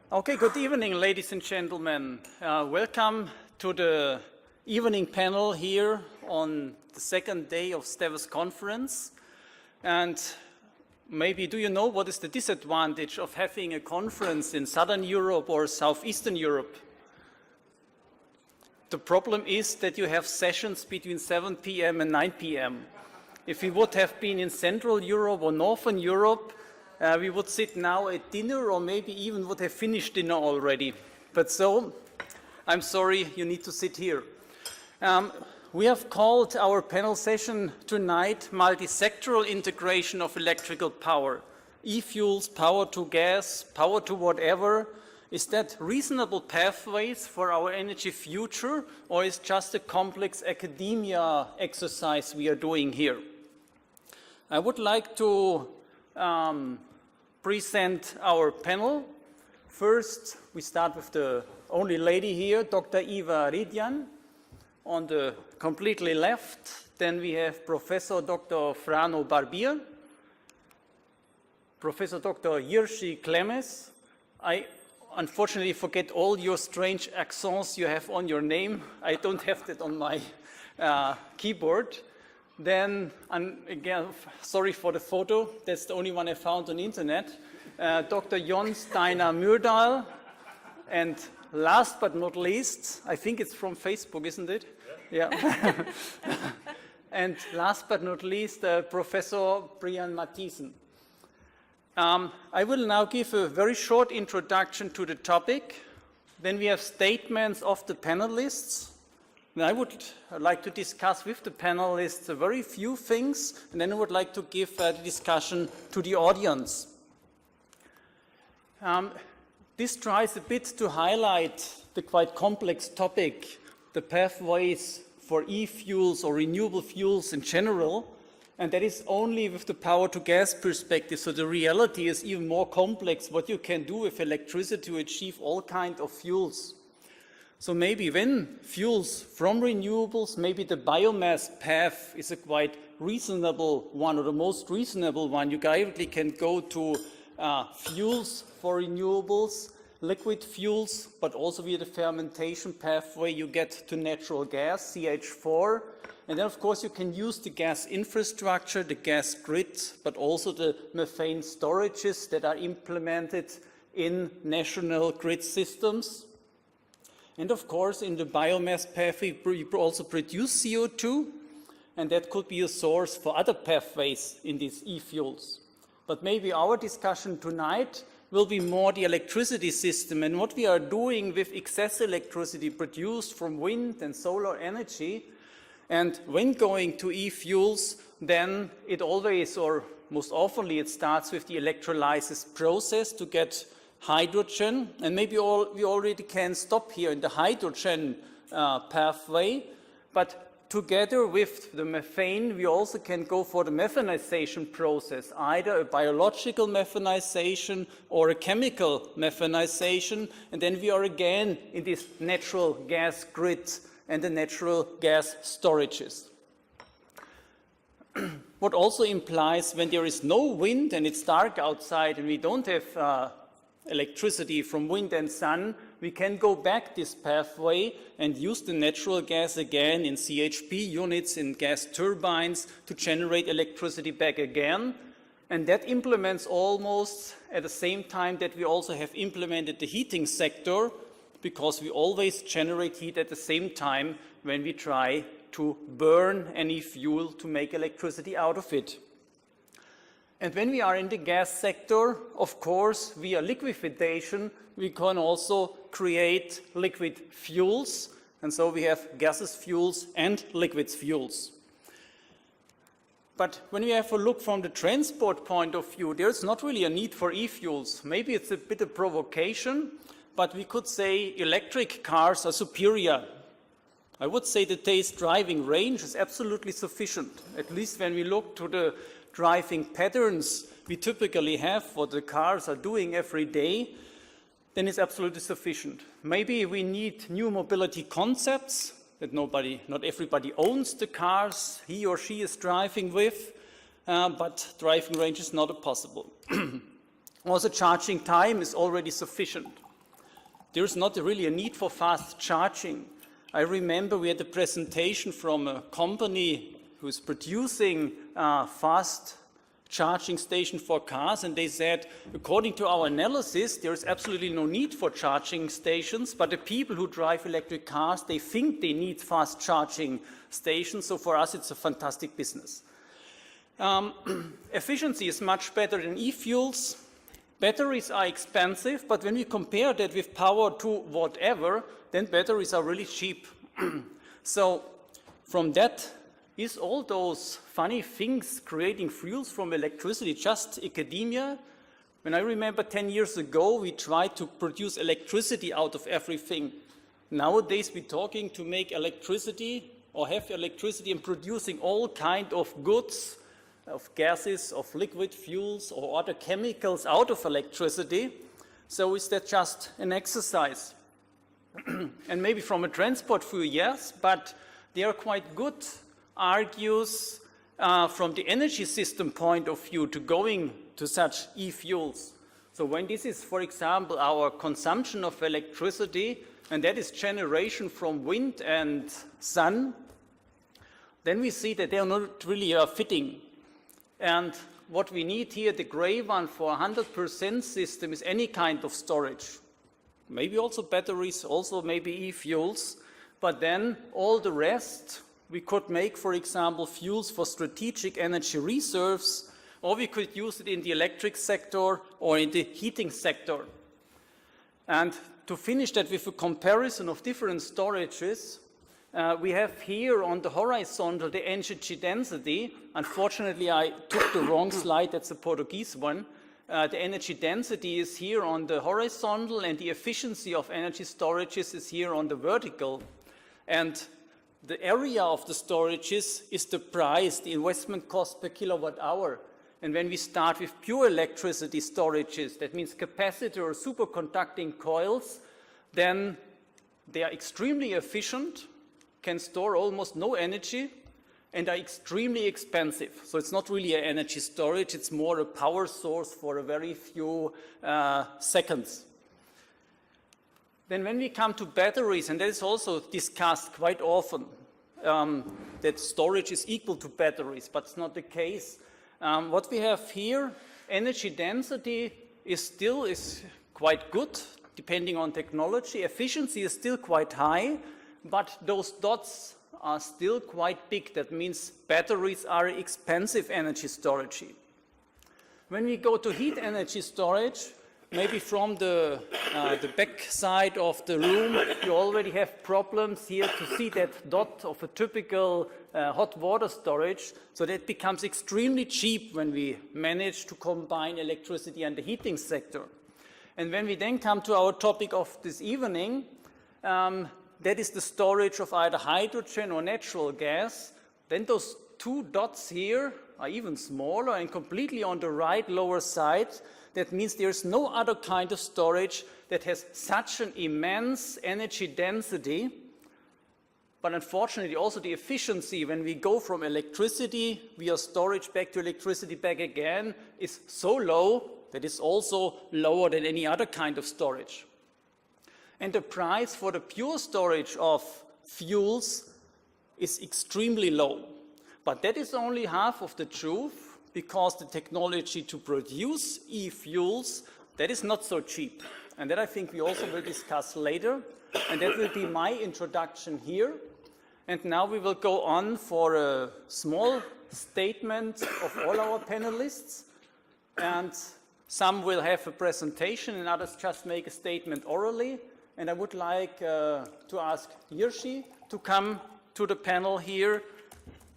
Okay, good evening, ladies and gentlemen. Welcome to the evening panel here on the second day of SDEWES conference. And maybe do you know what is the disadvantage of having a conference in Southern Europe or Southeastern Europe? The problem is that you have sessions between 7 p.m. and 9 p.m. If we would have been in Central Europe or Northern Europe, we would sit now at dinner or maybe even would have finished dinner already. But so, I'm sorry, you need to sit here. We have called our panel session tonight Multi-Sectorial Integration of Electrical Power. E-fuels, power to gas, power to whatever. Is that reasonable pathways for our energy future, or is just a complex academia exercise we are doing here? I would like to present our panel. First, we start with the only lady here, Dr. Eva Riedjan, on the completely left. Then we have Professor Dr. Frano Barbier, Professor Dr. Jiří Klemes. I unfortunately forget all your strange accents you have on your name. I don't have that on my keyboard. Then, again, sorry for the photo, that's the only one I found on the internet. Dr. Jon Steiner Myrdal, and last but not least, I think it's from Facebook, isn't it? Yeah. And last but not least, Professor Brian Mathiessen. I will now give a very short introduction to the topic. Then we have statements of the panelists. I would like to discuss with the panelists a very few things, and then I would like to give the discussion to the audience. This tries a bit to highlight the quite complex topic, the pathways for e-fuels or renewable fuels in general, and that is only with the power to gas perspective. So the reality is even more complex what you can do with electricity to achieve all kinds of fuels. So maybe when fuels from renewables, maybe the biomass path is a quite reasonable one, or the most reasonable one. You directly can go to fuels for renewables, liquid fuels, but also via the fermentation pathway you get to natural gas, CH4. And then of course you can use the gas infrastructure, the gas grid, but also the methane storages that are implemented in national grid systems. And of course, in the biomass pathway, you also produce CO2, and that could be a source for other pathways in these e-fuels. But maybe our discussion tonight will be more the electricity system and what we are doing with excess electricity produced from wind and solar energy. And when going to e-fuels, then it always, or most oftenly, it starts with the electrolysis process to get hydrogen, and maybe we already can stop here in the hydrogen pathway, but together with the methane we also can go for the methanization process, either a biological methanization or a chemical methanization, and then we are again in this natural gas grid and the natural gas storages. What also implies when there is no wind and it's dark outside and we don't have electricity from wind and sun, we can go back this pathway and use the natural gas again in CHP units, in gas turbines, to generate electricity back again. And that implements almost at the same time that we also have implemented the heating sector, because we always generate heat at the same time when we try to burn any fuel to make electricity out of it. And when we are in the gas sector, of course, via liquefaction, we can also create liquid fuels. And so we have gaseous fuels and liquid fuels. But when we have a look from the transport point of view, there's not really a need for e-fuels. Maybe it's a bit of provocation, but we could say electric cars are superior. I would say that today's driving range is absolutely sufficient, at least when we look to the driving patterns we typically have, what the cars are doing every day, then it's absolutely sufficient. Maybe we need new mobility concepts that not everybody owns the cars he or she is driving with, but driving range is not possible. Also, charging time is already sufficient. there's not really a need for fast charging. I remember we had a presentation from a company who's producing fast charging station for cars, and they said, according to our analysis, there's absolutely no need for charging stations, but the people who drive electric cars, they think they need fast charging stations, so for us it's a fantastic business. Efficiency is much better than e-fuels. Batteries are expensive, but when we compare that with power to whatever, then batteries are really cheap. So from that, is all those funny things creating fuels from electricity just academia? When I remember 10 years ago, we tried to produce electricity out of everything. Nowadays, we're talking to make electricity or have electricity and producing all kinds of goods, of gases, of liquid fuels or other chemicals out of electricity. So is that just an exercise? And maybe from a transport fuel, yes, but they are quite good argues from the energy system point of view to going to such e-fuels. So when this is, for example, our consumption of electricity, and that is generation from wind and sun, then we see that they are not really fitting. And what we need here, the gray one for 100% system, is any kind of storage. Maybe also batteries, also maybe e-fuels, but then all the rest, we could make, for example, fuels for strategic energy reserves, or we could use it in the electric sector or in the heating sector. And to finish that with a comparison of different storages, we have here on the horizontal the energy density. Unfortunately, I took the wrong slide, that's a Portuguese one. The energy density is here on the horizontal, and the efficiency of energy storages is here on the vertical. And the area of the storages is the price, the investment cost per kilowatt hour. And when we start with pure electricity storages, that means capacitor or superconducting coils, then they are extremely efficient, can store almost no energy, and are extremely expensive. So it's not really an energy storage, it's more a power source for a very few seconds. Then when we come to batteries, and that is also discussed quite often, that storage is equal to batteries, but it's not the case. What we have here, energy density is quite good, depending on technology. Efficiency is still quite high, but those dots are still quite big. That means batteries are expensive energy storage. When we go to heat energy storage, maybe from the back side of the room, you already have problems here to see that dot of a typical hot water storage. So that becomes extremely cheap when we manage to combine electricity and the heating sector. And when we then come to our topic of this evening, that is the storage of either hydrogen or natural gas, then those two dots here are even smaller and completely on the right lower side. That means there's no other kind of storage that has such an immense energy density, but unfortunately also the efficiency when we go from electricity via storage back to electricity back again is so low that it's also lower than any other kind of storage. And the price for the pure storage of fuels is extremely low. But that is only half of the truth, because the technology to produce e-fuels, that is not so cheap. And that I think we also will discuss later. And that will be my introduction here. And now we will go on for a small statement of all our panelists. And some will have a presentation and others just make a statement orally. And I would like to ask Hirschi to come to the panel here,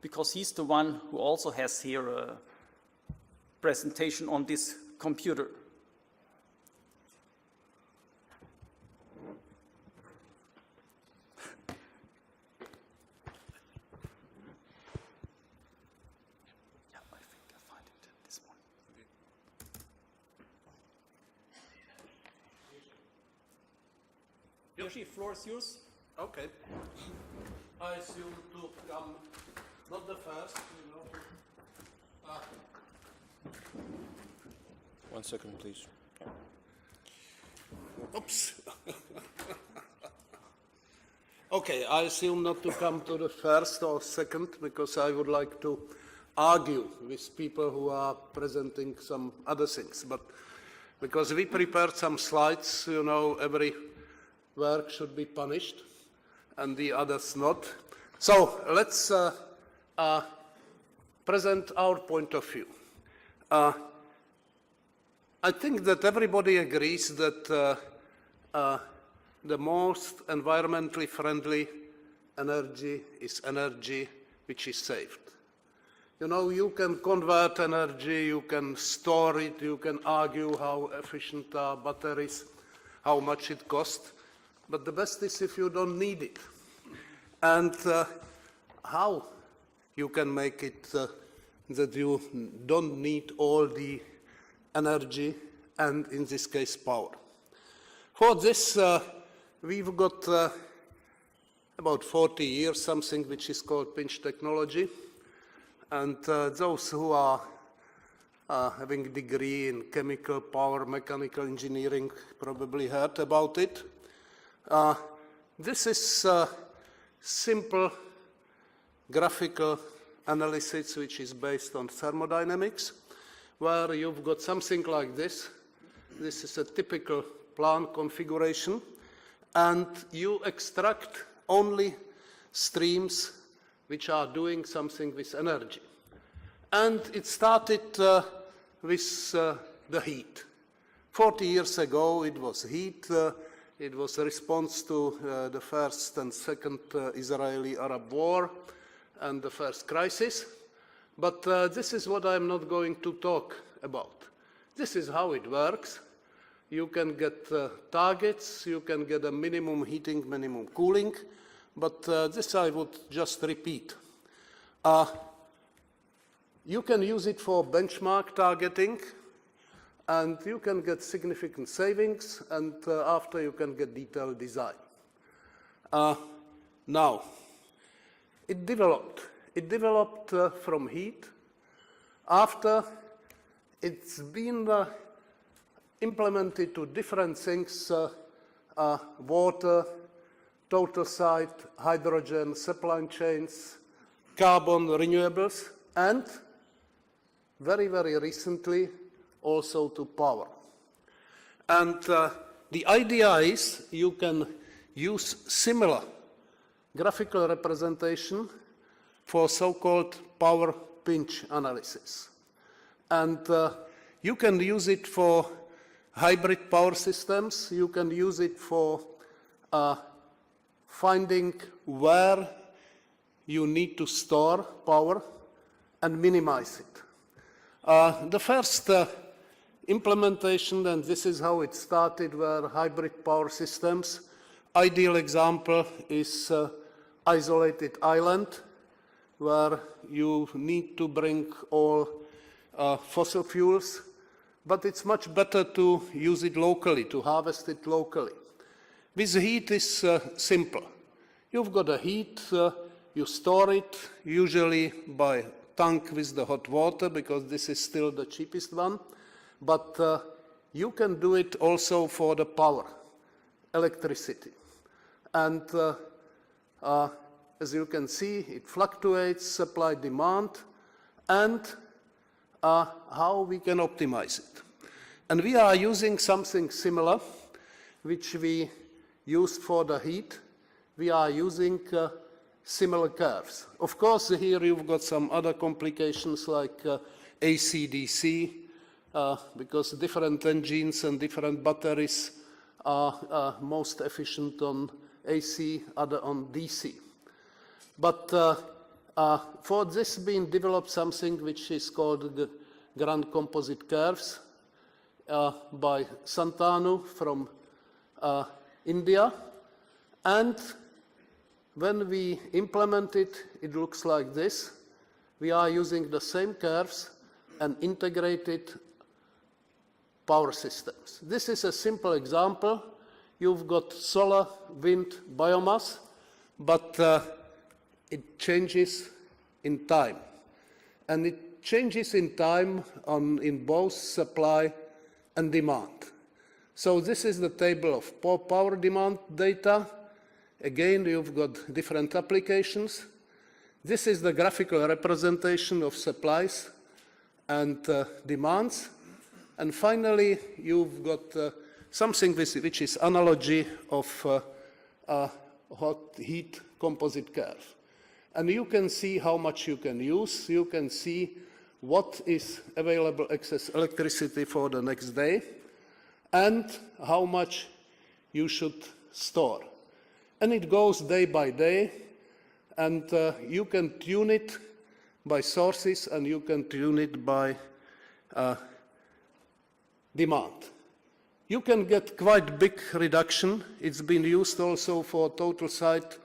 because he's the one who also has here a presentation on this computer. Yeah, I think I find it this morning. Hirschi, floor is yours. Okay. I assume to come not the first, you know. 1 second, please. Oops. Okay, I assume not to come to the first or second because I would like to argue with people who are presenting some other things. But because we prepared some slides, you know, every work should be punished and the others not. So let's present our point of view. I think that everybody agrees that the most environmentally friendly energy is energy which is saved. You know, you can convert energy, you can store it, you can argue how efficient are batteries, how much it costs, but the best is if you don't need it. And how you can make it that you don't need all the energy and, in this case, power. For this, we've got about 40 years something which is called pinch technology. And those who are having a degree in chemical, power, mechanical engineering probably heard about it. This is simple graphical analysis which is based on thermodynamics, where you've got something like this. This is a typical plant configuration, and you extract only streams which are doing something with energy. And it started with the heat. 40 years ago it was heat. It was a response to the first and second Israeli-Arab war and the first crisis. But this is what I'm not going to talk about. This is how it works. You can get targets, you can get a minimum heating, minimum cooling, but this I would just repeat. You can use it for benchmark targeting, and you can get significant savings, and after you can get detailed design. Now, it developed. It developed from heat. After it's been implemented to different things, water, total site, hydrogen, supply chains, carbon, renewables, and very, very recently also to power. And the idea is you can use similar graphical representation for so-called power pinch analysis. And you can use it for hybrid power systems. You can use it for finding where you need to store power and minimize it. The first implementation, and this is how it started, were hybrid power systems. Ideal example is isolated island, where you need to bring all fossil fuels, but it's much better to use it locally, to harvest it locally. With heat is simple. You've got a heat, you store it, usually by tank with the hot water, because this is still the cheapest one, but you can do it also for the power, electricity. And as you can see, it fluctuates, supply, demand, and how we can optimize it. And we are using something similar, which we used for the heat. We are using similar curves. Of course, here you've got some other complications like AC/DC, because different engines and different batteries are most efficient on AC, other on DC. But for this being developed something which is called the Grand Composite Curves by Santanu from India. And when we implement it, it looks like this. We are using the same curves and integrated power systems. This is a simple example. You've got solar, wind, biomass, but it changes in time. And it changes in time in both supply and demand. So this is the table of power demand data. Again, you've got different applications. This is the graphical representation of supplies and demands. And finally, you've got something which is analogy of hot heat composite curve. And you can see how much you can use. You can see what is available excess electricity for the next day and how much you should store. And it goes day by day, and you can tune it by sources and you can tune it by demand. You can get quite big reduction. It's been used also for total site.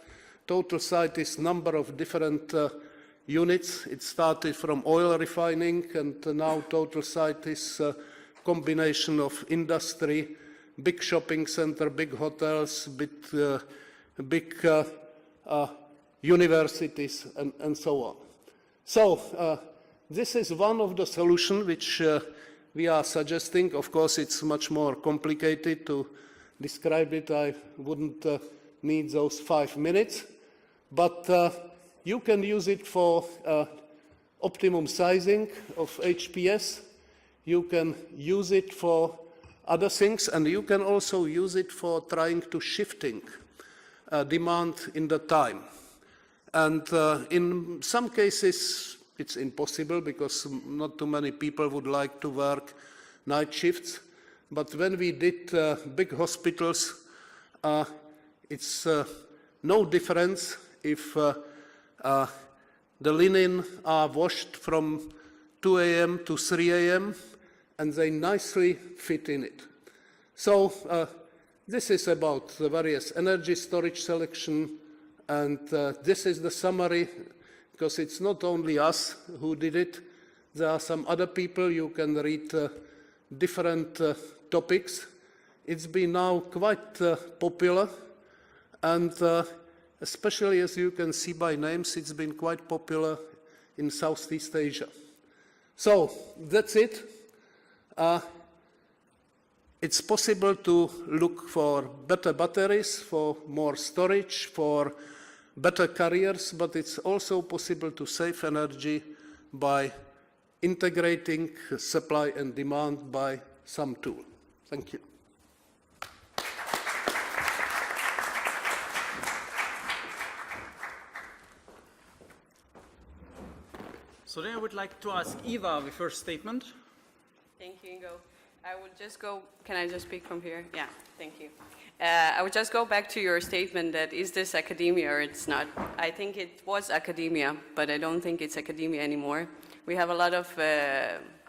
Total site is number of different units. It started from oil refining, and now total site is a combination of industry, big shopping center, big hotels, big universities, and so on. So this is one of the solutions which we are suggesting. Of course, it's much more complicated to describe it. I wouldn't need those 5 minutes. But you can use it for optimum sizing of HPS. You can use it for other things, and you can also use it for trying to shifting demand in the time. And in some cases, it's impossible because not too many people would like to work night shifts. But when we did big hospitals, it's no difference if the linen are washed from 2 a.m. to 3 a.m. and they nicely fit in it. So this is about the various energy storage selection, and this is the summary, because it's not only us who did it. There are some other people. You can read different topics. It's been now quite popular, and especially, as you can see by names, it's been quite popular in Southeast Asia. So that's it. It's possible to look for better batteries, for more storage, for better carriers, but it's also possible to save energy by integrating supply and demand by some tool. Thank you. So then I would like to ask Eva the first statement. Thank you, Ingo. I would just go, can I just speak from here? Yeah, thank you. I would just go back to your statement that is this academia or it's not. I think it was academia, but I don't think it's academia anymore. We have a lot of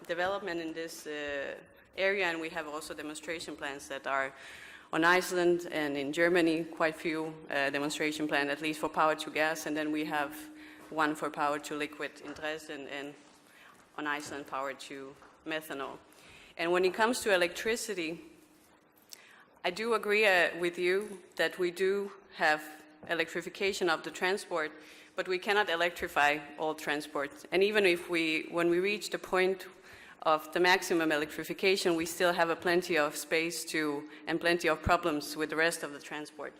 development in this area, and we have also demonstration plans that are on Iceland and in Germany, quite few demonstration plans, at least for power to gas, and then we have one for power to liquid in Dresden, and on Iceland, power to methanol. And when it comes to electricity, I do agree with you that we do have electrification of the transport, but we cannot electrify all transport. And even if when we reach the point of the maximum electrification, we still have plenty of space and plenty of problems with the rest of the transport.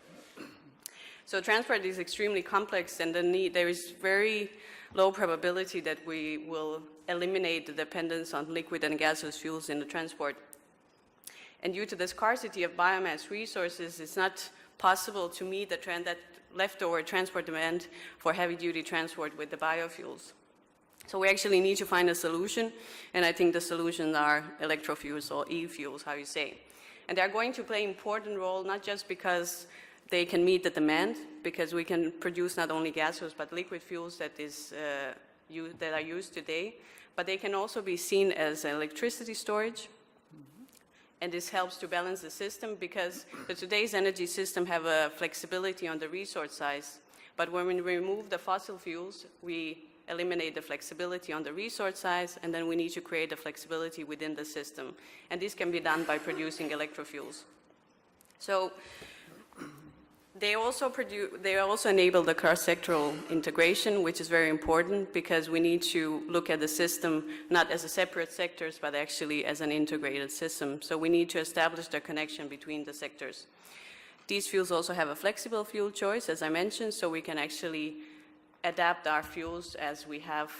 So transport is extremely complex, and there is very low probability that we will eliminate the dependence on liquid and gaseous fuels in the transport. And due to the scarcity of biomass resources, it's not possible to meet that leftover transport demand for heavy-duty transport with the biofuels. So we actually need to find a solution, and I think the solutions are electrofuels or e-fuels, how you say. And they're going to play an important role, not just because they can meet the demand, because we can produce not only gaseous but liquid fuels that are used today, but they can also be seen as electricity storage. And this helps to balance the system, because today's energy system have a flexibility on the resource size. But when we remove the fossil fuels, we eliminate the flexibility on the resource size, and then we need to create the flexibility within the system. And this can be done by producing electrofuels. So they also enable the cross-sectoral integration, which is very important, because we need to look at the system not as a separate sectors, but actually as an integrated system. So we need to establish the connection between the sectors. These fuels also have a flexible fuel choice, as I mentioned, so we can actually adapt our fuels as we have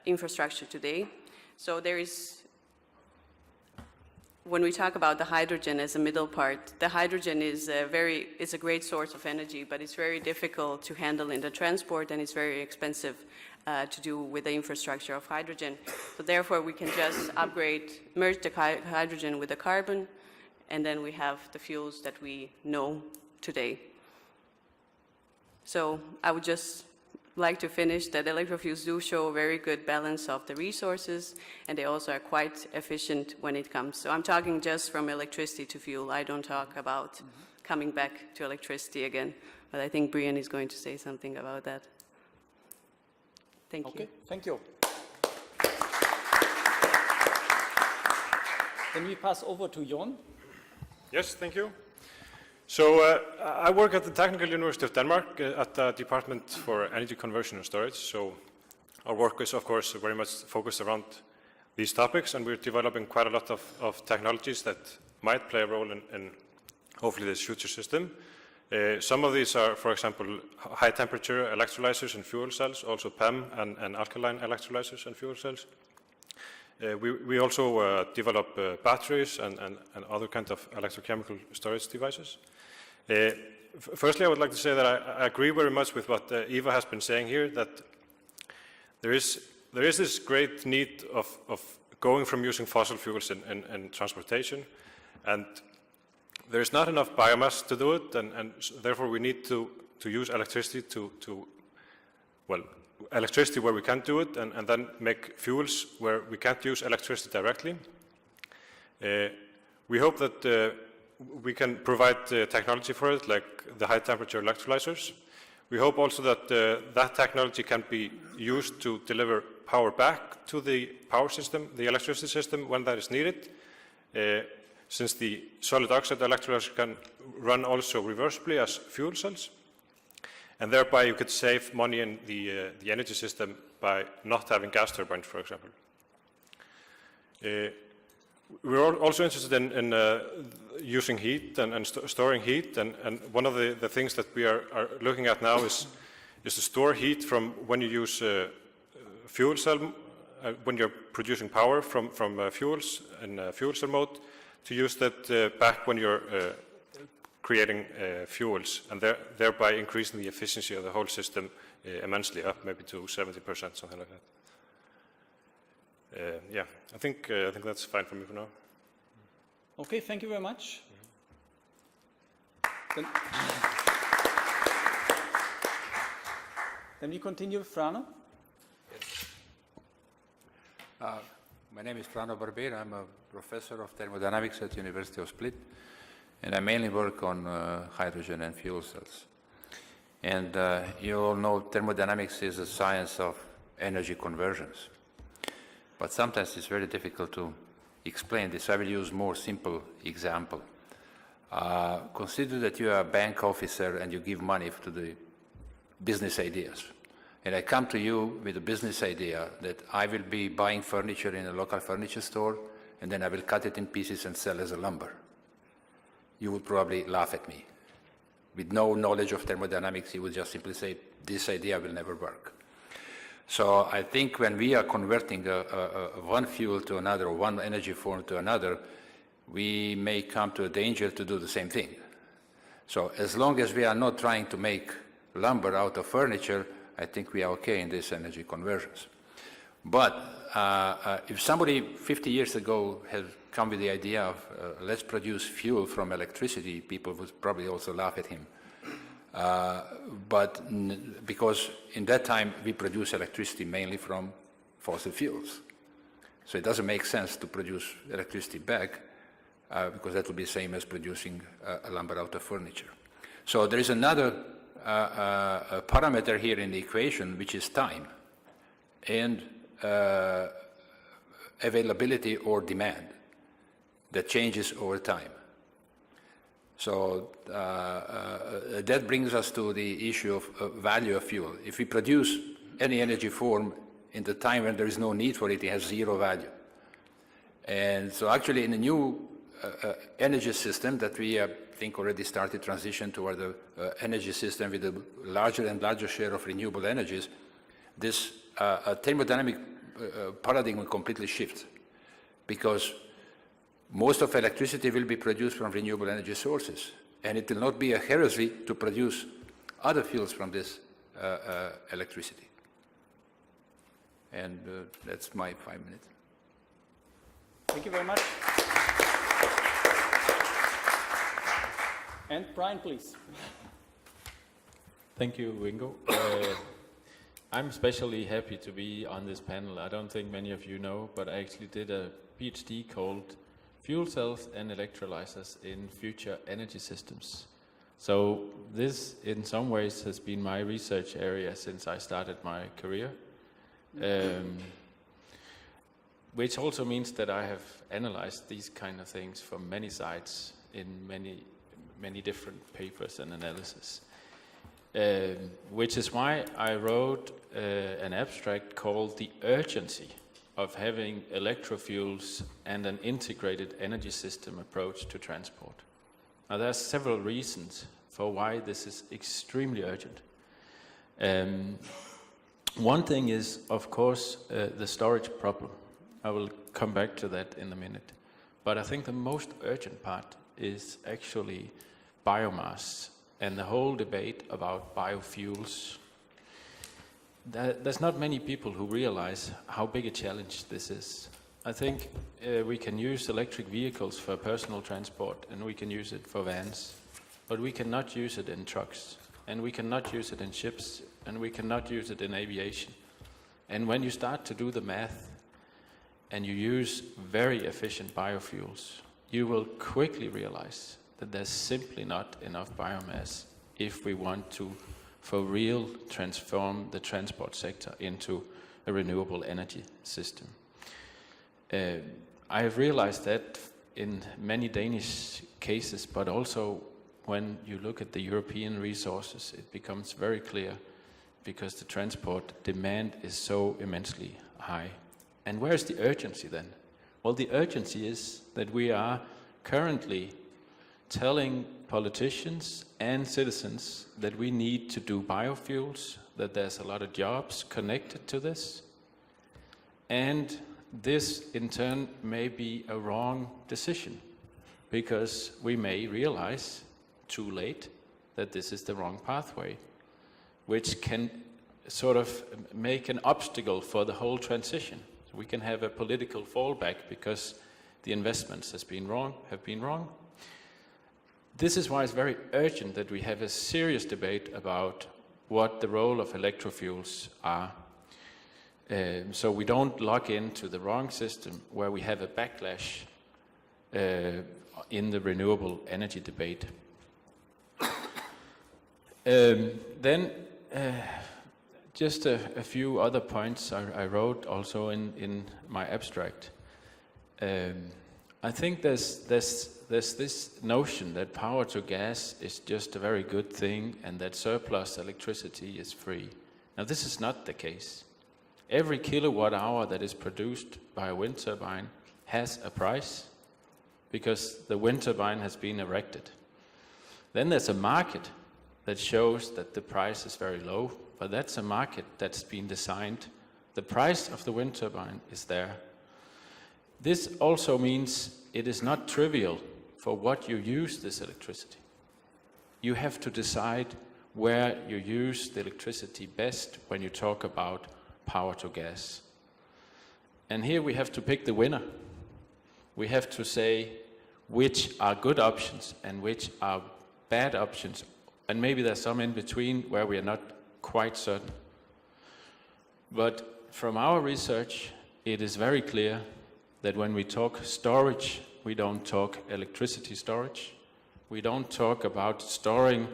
infrastructure today. So there is, when we talk about the hydrogen as a middle part, the hydrogen is a great source of energy, but it's very difficult to handle in the transport, and it's very expensive to do with the infrastructure of hydrogen. So therefore, we can just merge the hydrogen with the carbon, and then we have the fuels that we know today. So I would just like to finish that electrofuels do show a very good balance of the resources, and they also are quite efficient when it comes. So I'm talking just from electricity to fuel. I don't talk about coming back to electricity again, but I think Brian is going to say something about that. Thank you. Okay, thank you. Then we pass over to Jon. Yes, thank you. So I work at the Technical University of Denmark at the Department for Energy Conversion and Storage. So our work is, of course, very much focused around these topics, and we're developing quite a lot of technologies that might play a role in hopefully this future system. Some of these are, for example, high temperature electrolyzers and fuel cells, also PEM and alkaline electrolyzers and fuel cells. We also develop batteries and other kinds of electrochemical storage devices. Firstly, I would like to say that I agree very much with what Eva has been saying here, that there is this great need of going from using fossil fuels in transportation, and there is not enough biomass to do it, and therefore we need to use electricity electricity where we can't do it, and then make fuels where we can't use electricity directly. We hope that we can provide technology for it, like the high temperature electrolyzers. We hope also that that technology can be used to deliver power back to the power system, the electricity system, when that is needed, since the solid oxide electrolyzers can run also reversibly as fuel cells. And thereby you could save money in the energy system by not having gas turbines, for example. We're also interested in using heat and storing heat, and one of the things that we are looking at now is to store heat from when you use fuel cell, when you're producing power from fuels in fuel cell mode, to use that back when you're creating fuels, and thereby increasing the efficiency of the whole system immensely, up maybe to 70%, something like that. Yeah, I think that's fine for me for now. Okay, thank you very much. Then we continue with Frano. My name is Frano Barber. I'm a professor of thermodynamics at the University of Split, and I mainly work on hydrogen and fuel cells. And you all know thermodynamics is a science of energy conversions. But sometimes it's very difficult to explain this. I will use more simple example. Consider that you are a bank officer and you give money to the business ideas. And I come to you with a business idea that I will be buying furniture in a local furniture store, and then I will cut it in pieces and sell as a lumber. You would probably laugh at me. With no knowledge of thermodynamics, you would just simply say, this idea will never work. So I think when we are converting one fuel to another, or one energy form to another, we may come to a danger to do the same thing. So as long as we are not trying to make lumber out of furniture, I think we are okay in these energy conversions. But if somebody 50 years ago had come with the idea of let's produce fuel from electricity, people would probably also laugh at him. Because in that time we produce electricity mainly from fossil fuels. So it doesn't make sense to produce electricity back because that would be the same as producing a lumber out of furniture. So there is another parameter here in the equation, which is time and availability or demand that changes over time. So that brings us to the issue of value of fuel. If we produce any energy form in the time when there is no need for it, it has zero value. And so actually in the new energy system that we think already started transition toward the energy system with a larger and larger share of renewable energies, this thermodynamic paradigm will completely shift, because most of electricity will be produced from renewable energy sources, and it will not be a heresy to produce other fuels from this electricity. And that's my 5 minutes. Thank you very much. And Brian, please. Thank you, Wingo. I'm especially happy to be on this panel. I don't think many of you know, but I actually did a PhD called Fuel Cells and Electrolyzers in Future Energy Systems. So this, in some ways, has been my research area since I started my career. Which also means that I have analyzed these kind of things from many sides in many different papers and analysis. Which is why I wrote an abstract called The Urgency of Having Electrofuels and an Integrated Energy System Approach to Transport. Now there are several reasons for why this is extremely urgent. One thing is, of course, the storage problem. I will come back to that in a minute. But I think the most urgent part is actually biomass and the whole debate about biofuels. There's not many people who realize how big a challenge this is. I think we can use electric vehicles for personal transport, and we can use it for vans, but we cannot use it in trucks, and we cannot use it in ships, and we cannot use it in aviation. And when you start to do the math, and you use very efficient biofuels, you will quickly realize that there's simply not enough biomass if we want to, for real, transform the transport sector into a renewable energy system. I have realized that in many Danish cases, but also when you look at the European resources, it becomes very clear, because the transport demand is so immensely high. And where's the urgency then? Well, the urgency is that we are currently telling politicians and citizens that we need to do biofuels, that there's a lot of jobs connected to this. And this, in turn, may be a wrong decision, because we may realize too late that this is the wrong pathway, which can sort of make an obstacle for the whole transition. So we can have a political fallback because the investments have been wrong. This is why it's very urgent that we have a serious debate about what the role of electrofuels are. So we don't lock into the wrong system where we have a backlash in the renewable energy debate. Then just a few other points I wrote also in my abstract. I think there's this notion that power to gas is just a very good thing and that surplus electricity is free. Now this is not the case. Every kilowatt hour that is produced by a wind turbine has a price because the wind turbine has been erected. Then there's a market that shows that the price is very low, but that's a market that's been designed. The price of the wind turbine is there. This also means it is not trivial for what you use this electricity. You have to decide where you use the electricity best when you talk about power to gas. And here we have to pick the winner. We have to say which are good options and which are bad options. And maybe there's some in between where we are not quite certain. But from our research, it is very clear that when we talk storage, we don't talk electricity storage. We don't talk about storing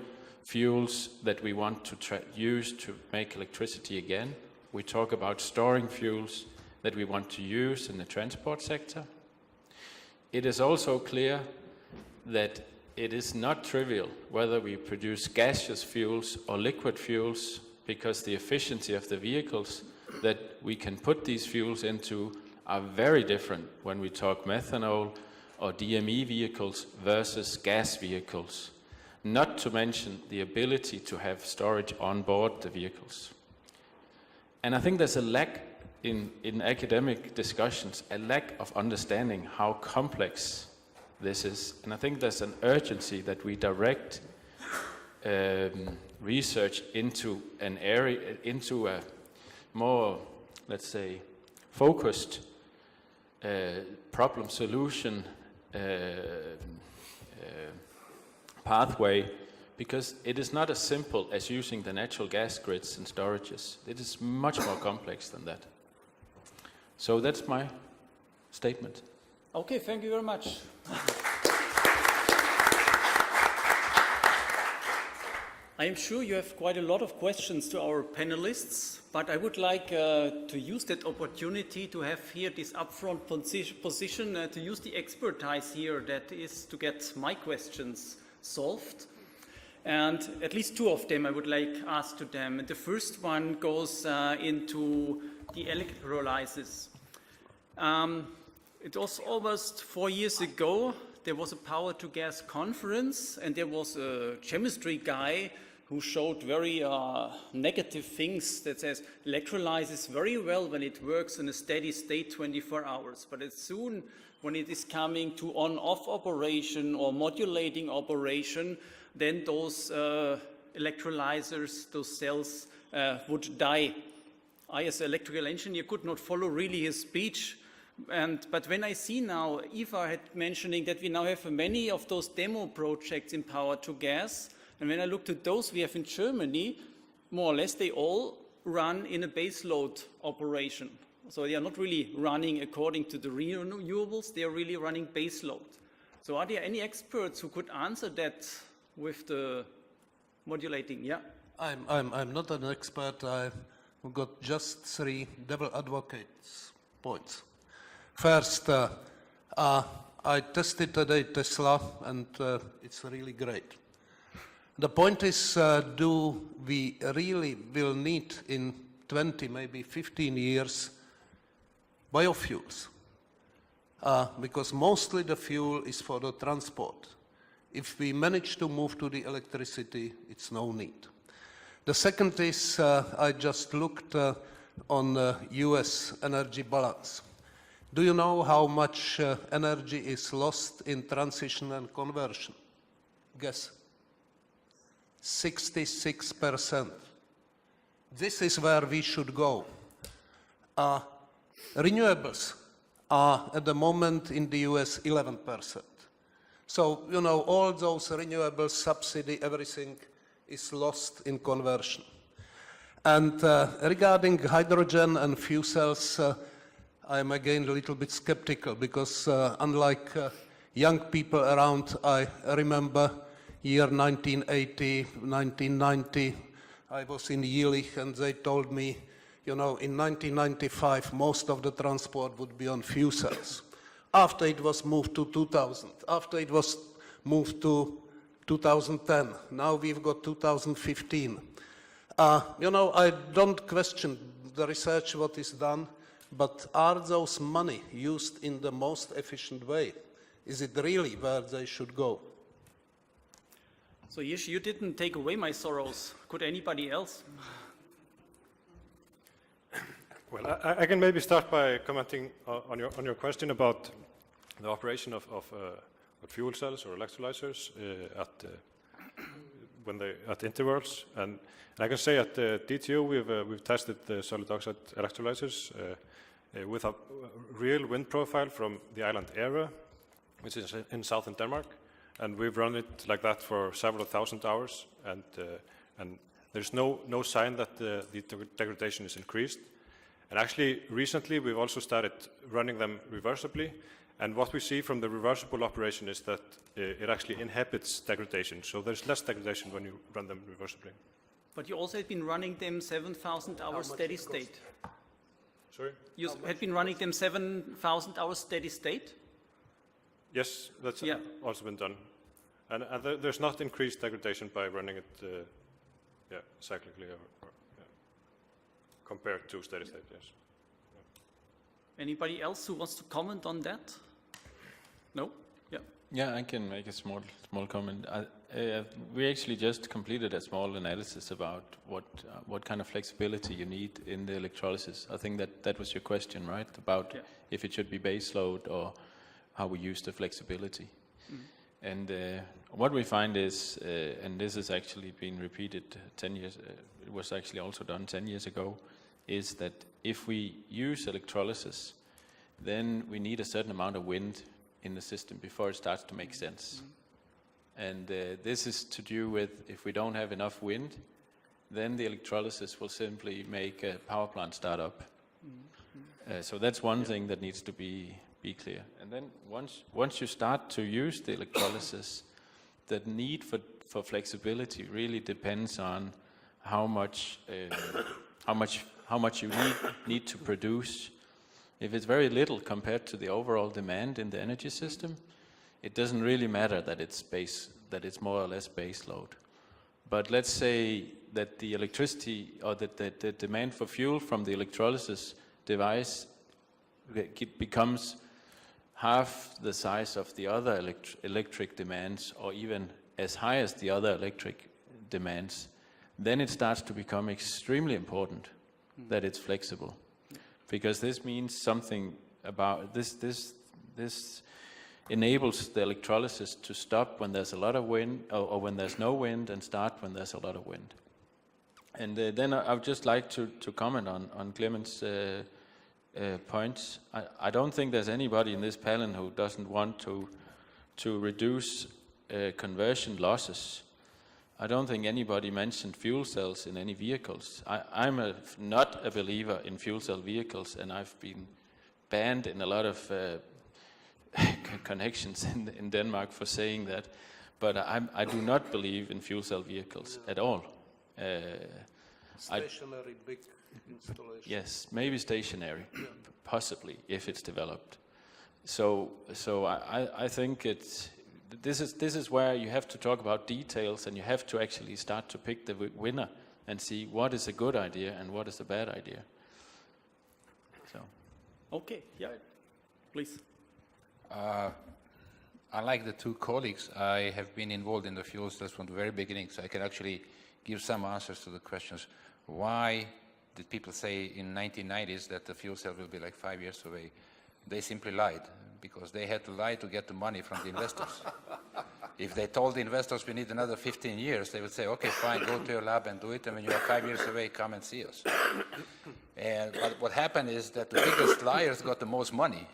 fuels that we want to use to make electricity again. We talk about storing fuels that we want to use in the transport sector. It is also clear that it is not trivial whether we produce gaseous fuels or liquid fuels, because the efficiency of the vehicles that we can put these fuels into are very different when we talk methanol or DME vehicles versus gas vehicles, not to mention the ability to have storage on board the vehicles. And I think there's a lack in academic discussions, a lack of understanding how complex this is. And I think there's an urgency that we direct research into an area, into a more, let's say, focused problem solution pathway, because it is not as simple as using the natural gas grids and storages. It is much more complex than that. So that's my statement. Okay, thank you very much. I am sure you have quite a lot of questions to our panelists, but I would like to use that opportunity to have here this upfront position, to use the expertise here, that is to get my questions solved. And at least two of them I would like to ask to them. And the first one goes into the electrolysis. It was almost 4 years ago. There was a power-to-gas conference, and there was a chemistry guy who showed very negative things that says electrolysis very well when it works in a steady state 24 hours. But as soon when it is coming to on-off operation or modulating operation, then those electrolyzers, those cells would die. I, as an electrical engineer, could not follow really his speech. But when I see now, Eva had mentioning that we now have many of those demo projects in power to gas, and when I look to those we have in Germany, more or less they all run in a baseload operation. So they are not really running according to the renewables, they are really running baseload. So are there any experts who could answer that with the modulating? Yeah. I'm not an expert. I've got just 3 devil advocates points. First, I tested today Tesla, and it's really great. The point is, do we really will need in 20, maybe 15 years, biofuels? Because mostly the fuel is for the transport. If we manage to move to the electricity, it's no need. The second is, I just looked on US energy balance. Do you know how much energy is lost in transition and conversion? Guess. 66%. This is where we should go. Renewables are at the moment in the US 11%. So, you know, all those renewables, subsidy, everything is lost in conversion. And regarding hydrogen and fuel cells, I'm again a little bit skeptical because unlike young people around, I remember year 1980, 1990, I was in Jülich and they told me, you know, in 1995, most of the transport would be on fuel cells. After it was moved to 2000, after it was moved to 2010, now we've got 2015. You know, I don't question the research what is done, but are those money used in the most efficient way? Is it really where they should go? So Jiří, you didn't take away my sorrows. Could anybody else? Well, I can maybe start by commenting on your question about the operation of fuel cells or electrolyzers at intervals. And I can say at DTU we've tested the solid oxide electrolyzers with a real wind profile from the island Ærø, which is in southern Denmark. And we've run it like that for several thousand hours, and there's no sign that the degradation is increased. And actually, recently, we've also started running them reversibly, and what we see from the reversible operation is that it actually inhibits degradation, so there's less degradation when you run them reversibly. But you also had been running them 7,000 hours steady state. Sorry? You had been running them 7,000 hours steady state? Yes, that's also been done. And there's not increased degradation by running it cyclically compared to steady state, yes. Anybody else who wants to comment on that? No? Yeah. Yeah, I can make a small comment. We actually just completed a small analysis about what kind of flexibility you need in the electrolysis. I think that was your question, right? About if it should be base load or how we use the flexibility. And what we find is, and this has actually been repeated 10 years, it was actually also done 10 years ago, is that if we use electrolysis, then we need a certain amount of wind in the system before it starts to make sense. And this is to do with, if we don't have enough wind, then the electrolysis will simply make a power plant start up. So that's one thing that needs to be clear. And then once you start to use the electrolysis, the need for flexibility really depends on how much you need to produce. If it's very little compared to the overall demand in the energy system, it doesn't really matter that it's more or less base load. But let's say that the electricity or that the demand for fuel from the electrolysis device becomes half the size of the other electric demands, or even as high as the other electric demands, then it starts to become extremely important that it's flexible. Because this means something about this enables the electrolysis to stop when there's a lot of wind, or when there's no wind, and start when there's a lot of wind. And then I would just like to comment on Clement's points. I don't think there's anybody in this panel who doesn't want to reduce conversion losses. I don't think anybody mentioned fuel cells in any vehicles. I'm not a believer in fuel cell vehicles, and I've been banned in a lot of connections in Denmark for saying that. But I do not believe in fuel cell vehicles at all. Stationary big installation. Yes, maybe stationary, possibly, if it's developed. So I think this is where you have to talk about details, and you have to actually start to pick the winner and see what is a good idea and what is a bad idea. So. Okay, yeah, please. Unlike the two colleagues, I have been involved in the fuel cells from the very beginning, so I can actually give some answers to the questions. Why did people say in 1990s that the fuel cell will be like 5 years away? They simply lied, because they had to lie to get the money from the investors. If they told the investors we need another 15 years, they would say, okay, fine, go to your lab and do it, and when you are 5 years away, come and see us. And what happened is that the biggest liars got the most money.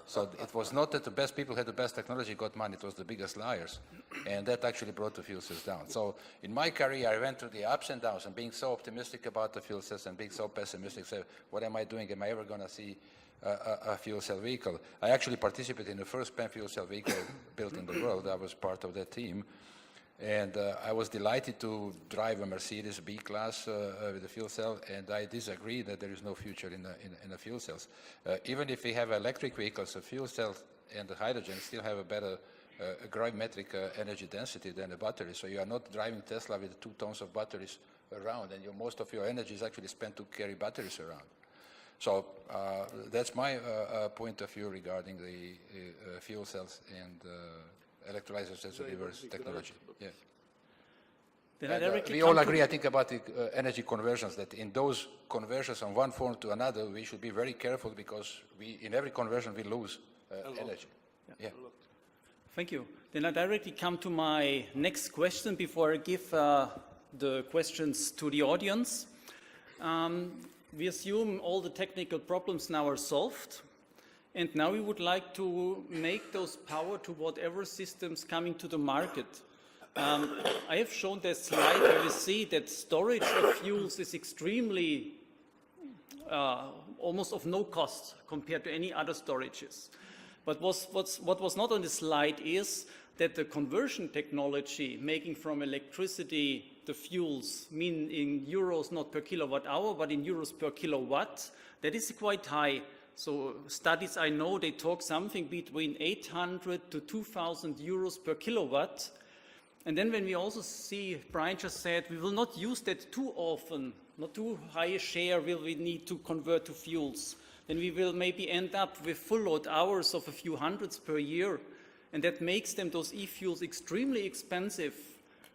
So it was not that the best people had the best technology got money, it was the biggest liars. And that actually brought the fuel cells down. So in my career, I went through the ups and downs, and being so optimistic about the fuel cells and being so pessimistic, so what am I doing? Am I ever going to see a fuel cell vehicle? I actually participated in the first PEM fuel cell vehicle built in the world. I was part of that team. And I was delighted to drive a Mercedes B-Class with a fuel cell, and I disagree that there is no future in the fuel cells. Even if we have electric vehicles, the fuel cells and the hydrogen still have a better gravimetric energy density than the battery. So you are not driving Tesla with 2 tons of batteries around, and most of your energy is actually spent to carry batteries around. So that's my point of view regarding the fuel cells and electrolyzers as a reverse technology. Yeah. We all agree, I think, about the energy conversions, that in those conversions from one form to another, we should be very careful, because in every conversion we lose energy. Yeah. Thank you. Then I directly come to my next question before I give the questions to the audience. We assume all the technical problems now are solved. And now we would like to make those power to whatever systems coming to the market. I have shown that slide where we see that storage of fuels is extremely, almost of no cost compared to any other storages. But what was not on the slide is that the conversion technology, making from electricity the fuels, mean in euros not per kilowatt hour, but in euros per kilowatt, that is quite high. So studies I know, they talk something between 800 to 2,000 euros per kilowatt. And then when we also see, Brian just said, we will not use that too often, not too high a share will we need to convert to fuels. Then we will maybe end up with full load hours of a few hundreds per year. and that makes them, those e-fuels, extremely expensive.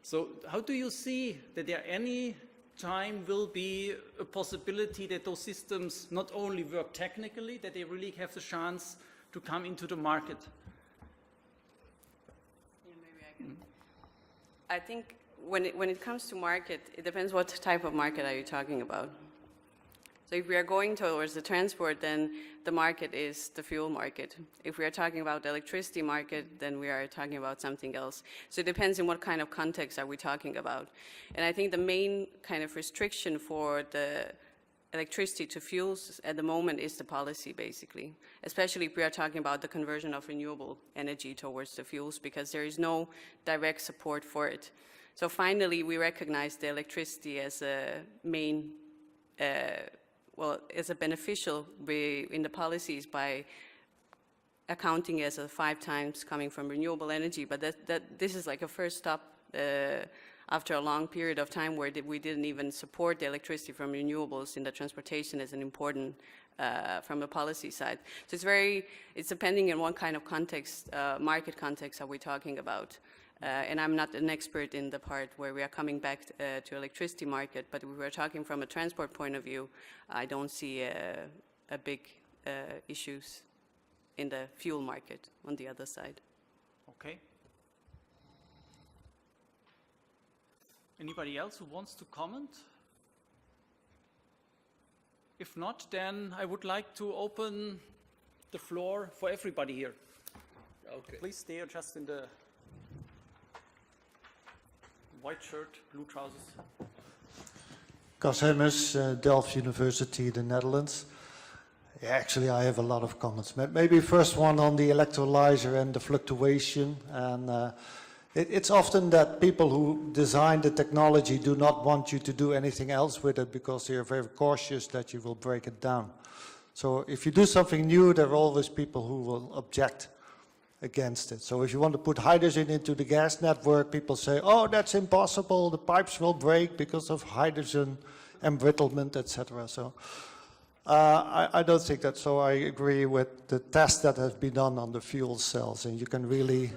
So how do you see that there any time will be a possibility that those systems not only work technically, that they really have the chance to come into the market? Yeah, maybe I can. I think when it comes to market, it depends what type of market are you talking about. So if we are going towards the transport, then the market is the fuel market. If we are talking about the electricity market, then we are talking about something else. So it depends on what kind of context are we talking about. And I think the main kind of restriction for the electricity to fuels at the moment is the policy, basically, especially if we are talking about the conversion of renewable energy towards the fuels, because there is no direct support for it. So finally, we recognize the electricity as a main as a beneficial in the policies by accounting as a 5 times coming from renewable energy. But this is like a first stop after a long period of time where we didn't even support the electricity from renewables in the transportation as an important from the policy side. So it's depending on what kind of context, market context are we talking about. And I'm not an expert in the part where we are coming back to electricity market, but if we were talking from a transport point of view, I don't see a big issues in the fuel market on the other side. Okay. Anybody else who wants to comment? If not, then I would like to open the floor for everybody here. Okay. Please stay just in the white shirt, blue trousers. Cas Hemmers, Delft University, the Netherlands. Yeah, actually, I have a lot of comments. Maybe first one on the electrolyzer and the fluctuation. And it's often that people who design the technology do not want you to do anything else with it because they are very cautious that you will break it down. So if you do something new, there are always people who will object against it. So if you want to put hydrogen into the gas network, people say, oh, that's impossible, the pipes will break because of hydrogen embrittlement, etc. So I don't think that, so I agree with the tests that have been done on the fuel cells, and you can really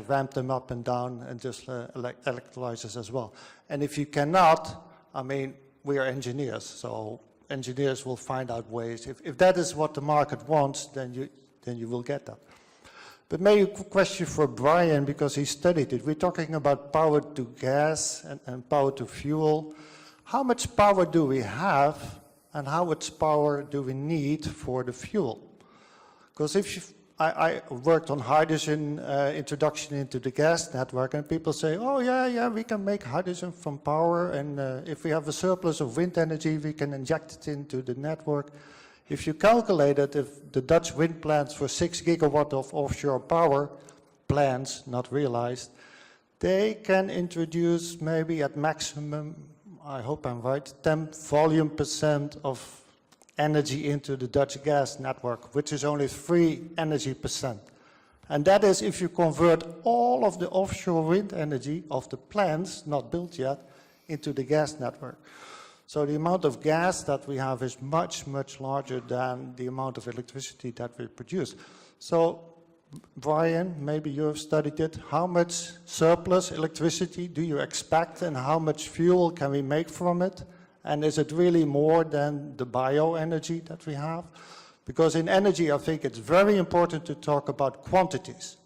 ramp them up and down, and just electrolyzers as well. And if you cannot, I mean, we are engineers, so engineers will find out ways. If that is what the market wants, then you will get that. But maybe a question for Brian, because he studied it. We're talking about power to gas and power to fuel. How much power do we have, and how much power do we need for the fuel? Because I worked on hydrogen introduction into the gas network, and people say, oh yeah, we can make hydrogen from power, and if we have a surplus of wind energy, we can inject it into the network. If you calculate it, if the Dutch wind plants for 6 gigawatt of offshore power plants, not realized, they can introduce maybe at maximum, I hope I'm right, 10 volume% of energy into the Dutch gas network, which is only 3 energy%. And that is if you convert all of the offshore wind energy of the plants, not built yet, into the gas network. So the amount of gas that we have is much, much larger than the amount of electricity that we produce. So, Brian, maybe you have studied it. How much surplus electricity do you expect, and how much fuel can we make from it? And is it really more than the bioenergy that we have? Because in energy, I think it's very important to talk about quantities.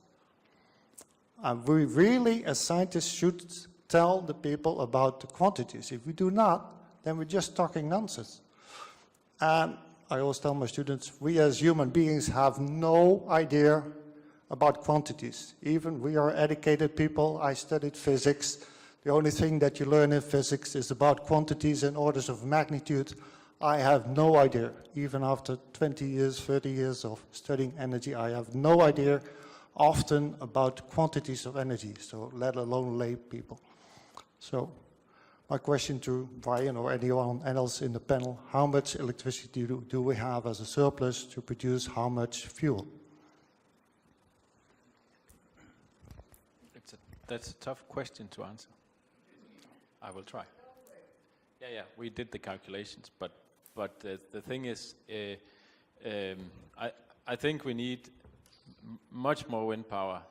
And we really, as scientists, should tell the people about the quantities. If we do not, then we're just talking nonsense. And I always tell my students, we as human beings have no idea about quantities. Even we are educated people. I studied physics. The only thing that you learn in physics is about quantities and orders of magnitude. I have no idea. Even after 20 years, 30 years of studying energy, I have no idea often about quantities of energy, so let alone lay people. So my question to Brian or anyone else in the panel, how much electricity do we have as a surplus to produce how much fuel? That's a tough question to answer. I will try. Yeah, we did the calculations, but the thing is, I think we need much more wind power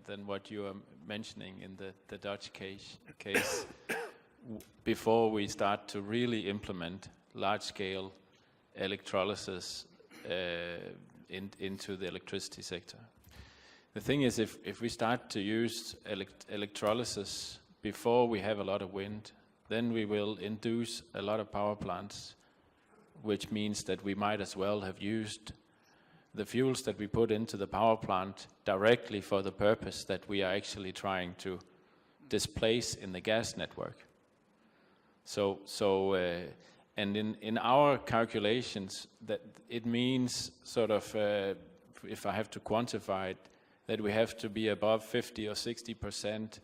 than what you are mentioning in the Dutch case before we start to really implement large-scale electrolysis into the electricity sector. The thing is, if we start to use electrolysis before we have a lot of wind, then we will induce a lot of power plants, which means that we might as well have used the fuels that we put into the power plant directly for the purpose that we are actually trying to displace in the gas network. And in our calculations, that it means sort of, if I have to quantify it, that we have to be above 50 or 60%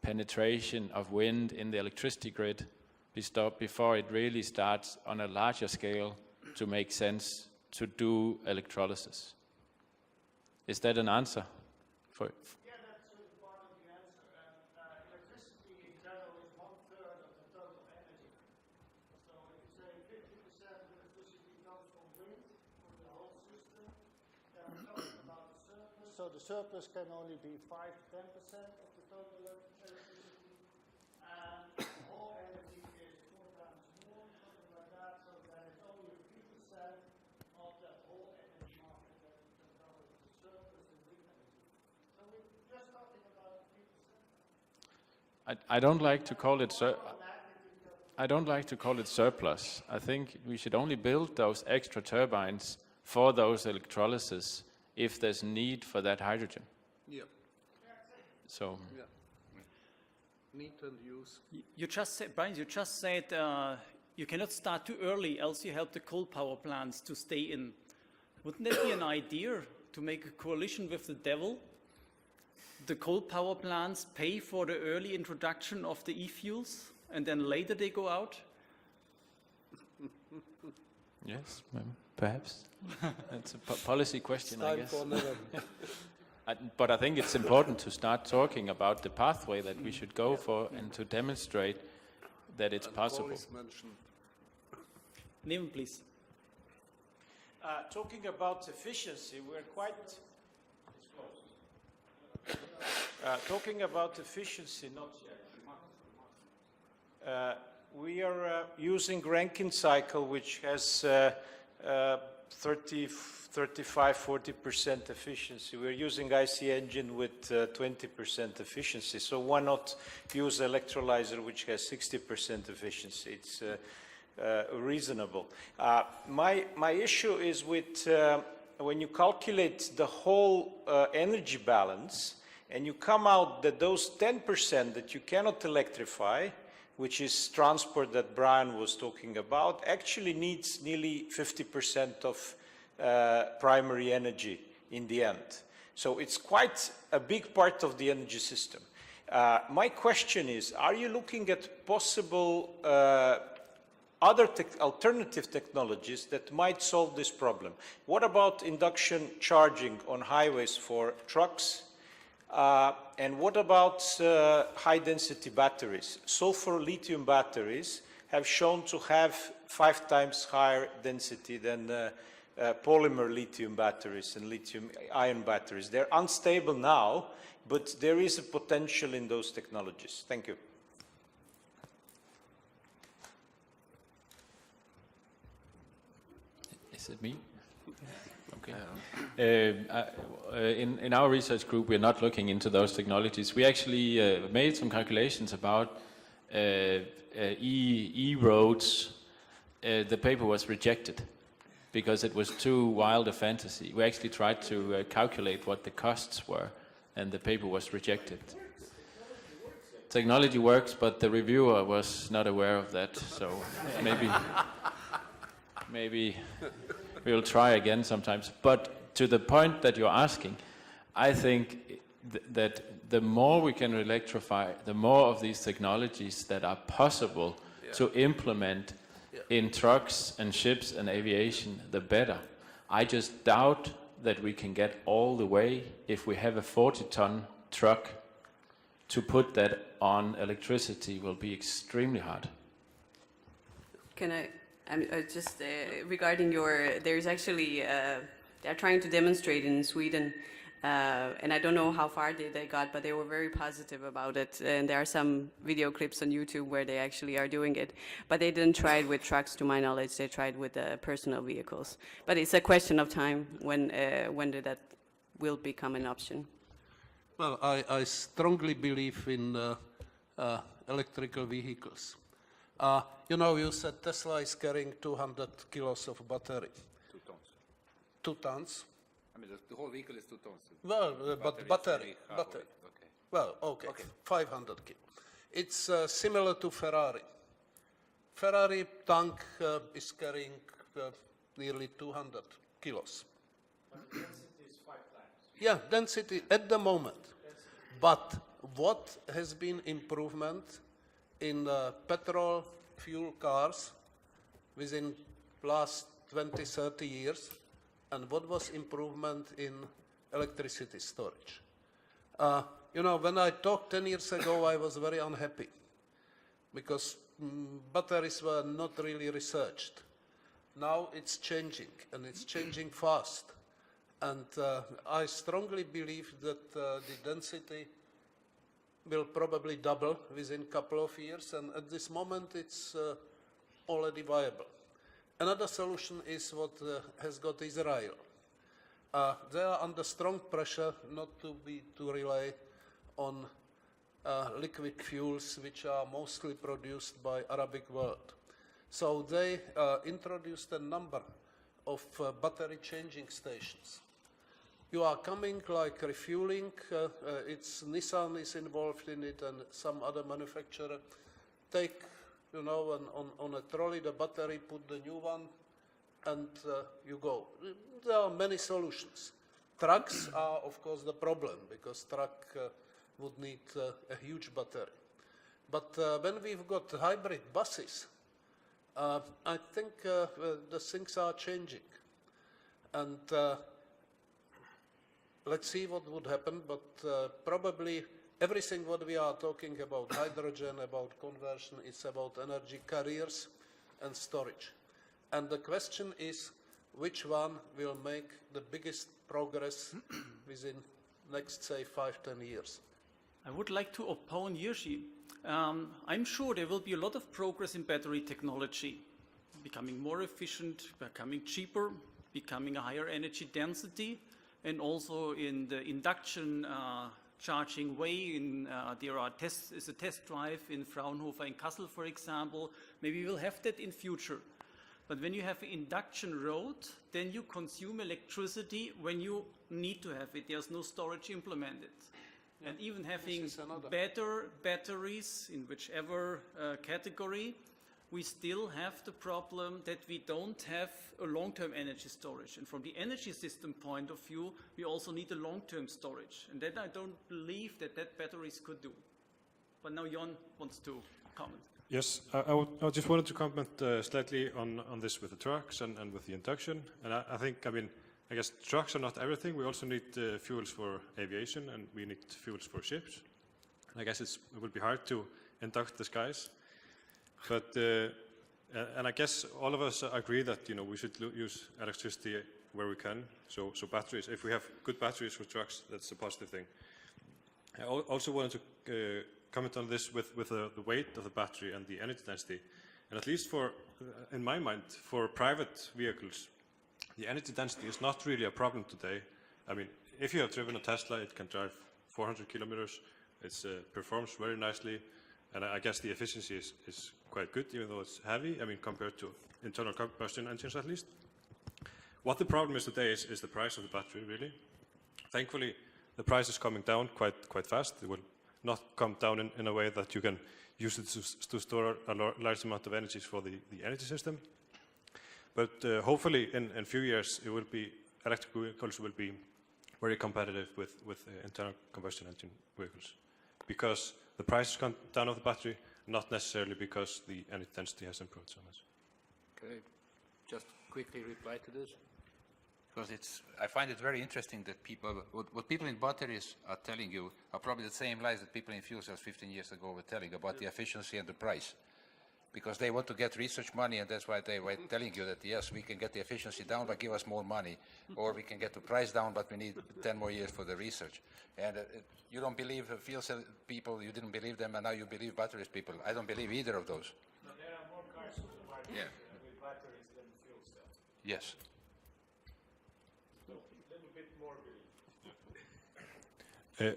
penetration of wind in the electricity grid before it really starts on a larger scale to make sense to do electrolysis. Is that an answer? Yeah, that's part of the answer. And electricity in general is 1/3 of the total energy. So if you say 50% of electricity comes from wind for the whole system, then we're talking about the surplus. So the surplus can only be 5 to 10% of the total electricity. And the whole energy is 4 times more, something like that. So then it's only 3% of that whole energy market that we can cover with the surplus and wind energy. So we're just talking about 3%. I don't like to call it I don't like to call it surplus. I think we should only build those extra turbines for those electrolysis if there's need for that hydrogen. Yeah. So. Yeah. Need and use. You just said, Brian, you just said you cannot start too early, else you help the coal power plants to stay in. Wouldn't that be an idea to make a coalition with the devil? The coal power plants pay for the early introduction of the e-fuels, and then later they go out? Yes, perhaps. That's a policy question, I guess. But I think it's important to start talking about the pathway that we should go for and to demonstrate that it's possible. Name, please. Talking about efficiency, we're quite... talking about efficiency, not yet. We are using Rankine cycle, which has 35–40% efficiency. We're using IC engine with 20% efficiency. So why not use electrolyzer, which has 60% efficiency? It's reasonable. My issue is with when you calculate the whole energy balance, and you come out that those 10% that you cannot electrify, which is transport that Brian was talking about, actually needs nearly 50% of primary energy in the end. So it's quite a big part of the energy system. My question is, are you looking at possible other alternative technologies that might solve this problem? What about induction charging on highways for trucks? And what about high-density batteries? Sulfur lithium batteries have shown to have 5 times higher density than polymer lithium batteries and lithium-ion batteries. They're unstable now, but there is a potential in those technologies. Thank you. Is it me? Okay. In our research group, we're not looking into those technologies. We actually made some calculations about e-roads. The paper was rejected because it was too wild a fantasy. We actually tried to calculate what the costs were, and the paper was rejected. Technology works, but the reviewer was not aware of that, so maybe we'll try again sometimes. But to the point that you're asking, I think that the more we can electrify, the more of these technologies that are possible to implement in trucks and ships and aviation, the better. I just doubt that we can get all the way if we have a 40-ton truck. To put that on electricity will be extremely hard. Can I just regarding there's actually, they're trying to demonstrate in Sweden And I don't know how far they got, but they were very positive about it. And there are some video clips on YouTube where they actually are doing it. But they didn't try it with trucks, to my knowledge. They tried with personal vehicles. But it's a question of time when that will become an option. Well, I strongly believe in electrical vehicles. You know, you said Tesla is carrying 200 kilos of battery. 2 tons. 2 tons? I mean, the whole vehicle is 2 tons. Well, but battery. Okay. Well, okay, 500 kilos. It's similar to Ferrari. Ferrari tank is carrying nearly 200 kilos. Density is 5 times. Yeah, density at the moment. But what has been improvement in petrol fuel cars within last 20, 30 years, and what was improvement in electricity storage? You know, when I talked 10 years ago, I was very unhappy because batteries were not really researched. Now it's changing, and it's changing fast. And I strongly believe that the density will probably double within a couple of years, and at this moment it's already viable. Another solution is what has got Israel. They are under strong pressure not to rely on liquid fuels, which are mostly produced by Arabic world. So they introduced a number of battery changing stations. You are coming like refueling, it's Nissan is involved in it and some other manufacturer. Take, you know, on a trolley the battery, put the new one, and you go. There are many solutions. Trucks are, of course, the problem, because truck would need a huge battery. But when we've got hybrid buses, I think the things are changing. And let's see what would happen, but probably everything what we are talking about, hydrogen, about conversion, is about energy carriers and storage. And the question is, which one will make the biggest progress within next, say, 5–10 years? I would like to oppose Jiří. I'm sure there will be a lot of progress in battery technology, becoming more efficient, becoming cheaper, becoming a higher energy density, and also in the induction charging way. There is a test drive in Fraunhofer in Kassel, for example. Maybe we'll have that in future. But when you have an induction road, then you consume electricity when you need to have it. There's no storage implemented. Yeah. And even having better batteries in whichever category, we still have the problem that we don't have a long-term energy storage. And from the energy system point of view, we also need a long-term storage. And that I don't believe that batteries could do. But now Jon wants to comment. Yes, I just wanted to comment slightly on this with the trucks and with the induction. And I guess trucks are not everything. We also need fuels for aviation, and we need fuels for ships. And I guess it would be hard to induct the skies. But and I guess all of us agree that we should use electricity where we can. So batteries, if we have good batteries for trucks, that's a positive thing. I also wanted to comment on this with the weight of the battery and the energy density. And at least in my mind, for private vehicles, the energy density is not really a problem today. I mean, if you have driven a Tesla, it can drive 400 kilometers. It performs very nicely. And I guess the efficiency is quite good, even though it's heavy, compared to internal combustion engines at least. What the problem is today is the price of the battery, really. Thankfully, the price is coming down quite fast. It will not come down in a way that you can use it to store a large amount of energy for the energy system. But hopefully in a few years, electric vehicles will be very competitive with internal combustion engine vehicles, because the price has gone down of the battery, not necessarily because the energy density has improved so much. Can I just quickly reply to this? Because I find it very interesting that what people in batteries are telling you are probably the same lies that people in fuel cells 15 years ago were telling about the efficiency and the price. because they want to get research money, and that's why they were telling you that, yes, we can get the efficiency down, but give us more money. Or we can get the price down, but we need 10 more years for the research. And you don't believe fuel cell people, you didn't believe them, and now you believe batteries people. I don't believe either of those. But there are more cars on the market with batteries than fuel cells. Yes. So, a little bit more belief.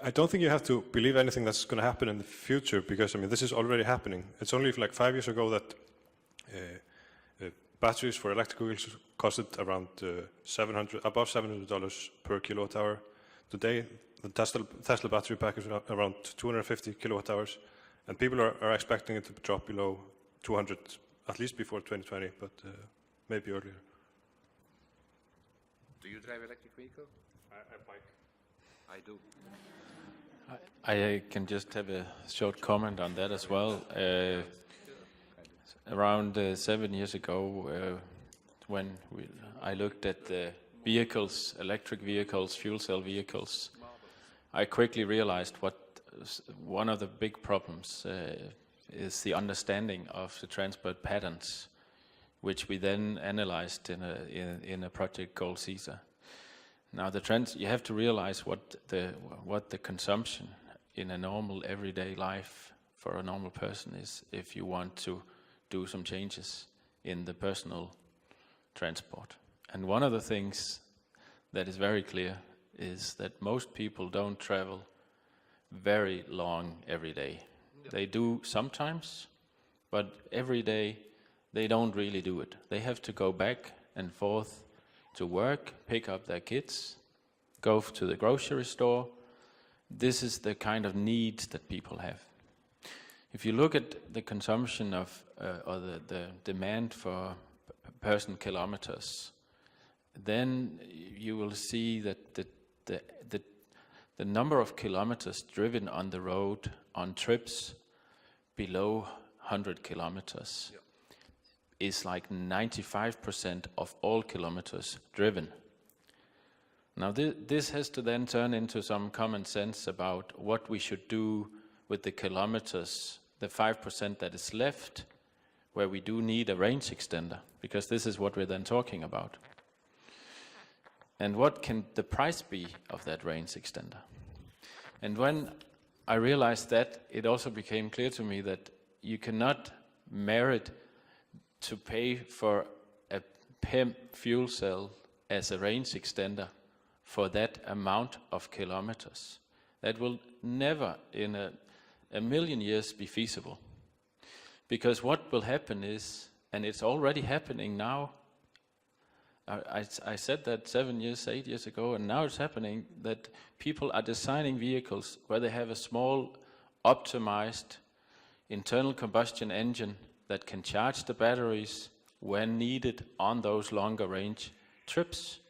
I don't think you have to believe anything that's going to happen in the future, because I mean this is already happening. It's only like 5 years ago that batteries for electric vehicles costed around above $700 per kilowatt hour. Today, the Tesla battery pack is around 250 kilowatt hours, and people are expecting it to drop below 200 at least before 2020, but maybe earlier. Do you drive electric vehicle? I bike. I do. I can just have a short comment on that as well. Around 7 years ago, when I looked at the vehicles, electric vehicles, fuel cell vehicles, I quickly realized what one of the big problems is the understanding of the transport patterns, which we then analyzed in a project called CESA. Now, you have to realize what the consumption in a normal everyday life for a normal person is if you want to do some changes in the personal transport. And one of the things that is very clear is that most people don't travel very long every day. They do sometimes, but every day they don't really do it. They have to go back and forth to work, pick up their kids, go to the grocery store. This is the kind of needs that people have. If you look at the consumption of, or the demand for person kilometers, then you will see that the number of kilometers driven on the road on trips below 100 kilometers is like 95% of all kilometers driven. Now this has to then turn into some common sense about what we should do with the kilometers, the 5% that is left, where we do need a range extender, because this is what we're then talking about. And what can the price be of that range extender? And when I realized that, it also became clear to me that you cannot merit to pay for a PEM fuel cell as a range extender for that amount of kilometers. That will never in a million years be feasible. Because what will happen is, and it's already happening now, I said that 7 years, 8 years ago, and now it's happening that people are designing vehicles where they have a small optimized internal combustion engine that can charge the batteries when needed on those longer range trips.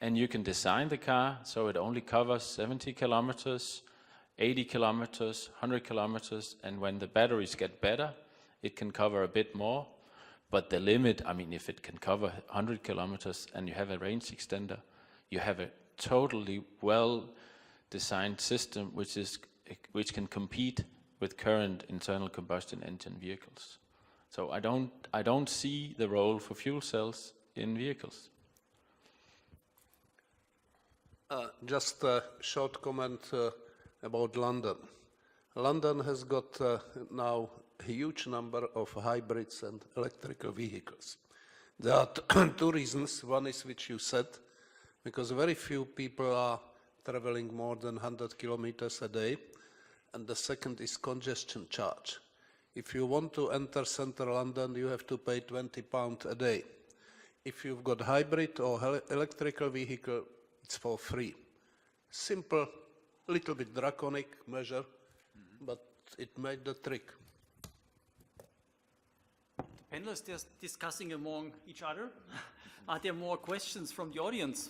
And you can design the car so it only covers 70 kilometers, 80 kilometers, 100 kilometers, and when the batteries get better, it can cover a bit more. But the limit, I mean, if it can cover 100 kilometers and you have a range extender, you have a totally well-designed system which can compete with current internal combustion engine vehicles. So I don't see the role for fuel cells in vehicles. Just a short comment about London. London has got now a huge number of hybrids and electrical vehicles. There are two reasons. One is which you said, because very few people are traveling more than 100 kilometers a day. And the second is congestion charge. If you want to enter central London, you have to pay £20 a day. If you've got hybrid or electrical vehicle, it's for free. Simple, little bit draconic measure, but it made the trick. The panelists are discussing among each other. Are there more questions from the audience?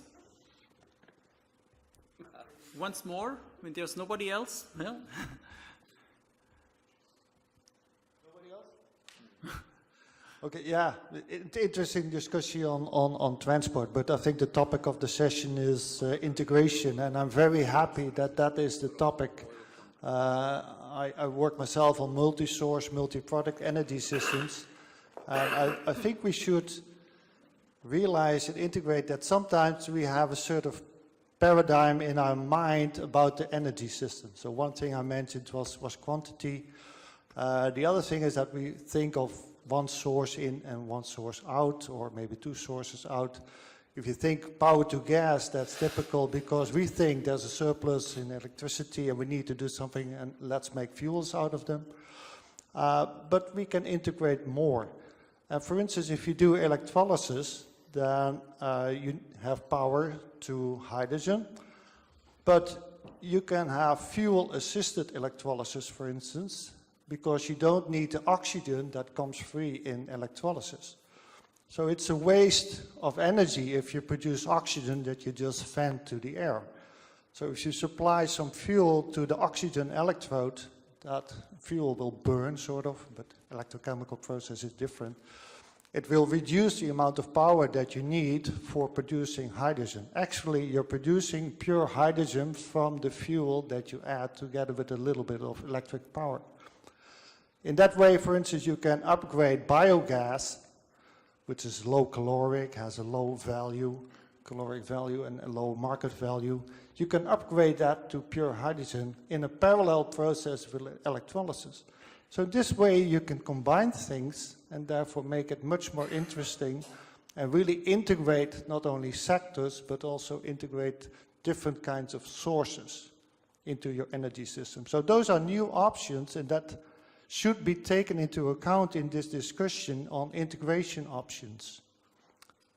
Once more, when there's nobody else? No? Nobody else? Okay, yeah, interesting discussion on transport, but I think the topic of the session is integration, and I'm very happy that that is the topic. I work myself on multi-source, multi-product energy systems. And I think we should realize and integrate that sometimes we have a sort of paradigm in our mind about the energy system. So one thing I mentioned was quantity. The other thing is that we think of one source in and one source out, or maybe two sources out. If you think power to gas, that's typical because we think there's a surplus in electricity and we need to do something and let's make fuels out of them. But we can integrate more. And for instance, if you do electrolysis, then you have power to hydrogen, but you can have fuel-assisted electrolysis, for instance, because you don't need the oxygen that comes free in electrolysis. So it's a waste of energy if you produce oxygen that you just vent to the air. So if you supply some fuel to the oxygen electrode, that fuel will burn, sort of, but electrochemical process is different. It will reduce the amount of power that you need for producing hydrogen. Actually, you're producing pure hydrogen from the fuel that you add together with a little bit of electric power. In that way, for instance, you can upgrade biogas, which is low caloric, has a low value, caloric value and a low market value. You can upgrade that to pure hydrogen in a parallel process with electrolysis. So this way you can combine things and therefore make it much more interesting and really integrate not only sectors but also integrate different kinds of sources into your energy system. So those are new options and that should be taken into account in this discussion on integration options.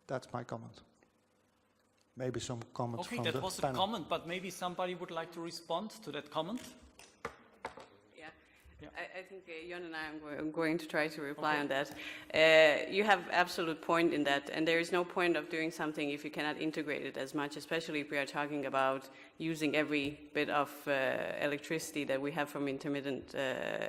That's my comment. Maybe some comments from the panel. Okay, that was a comment, but maybe somebody would like to respond to that comment. I think Jon and I am going to try to reply on that. You have absolute point in that, and there is no point of doing something if you cannot integrate it as much, especially if we are talking about using every bit of electricity that we have from intermittent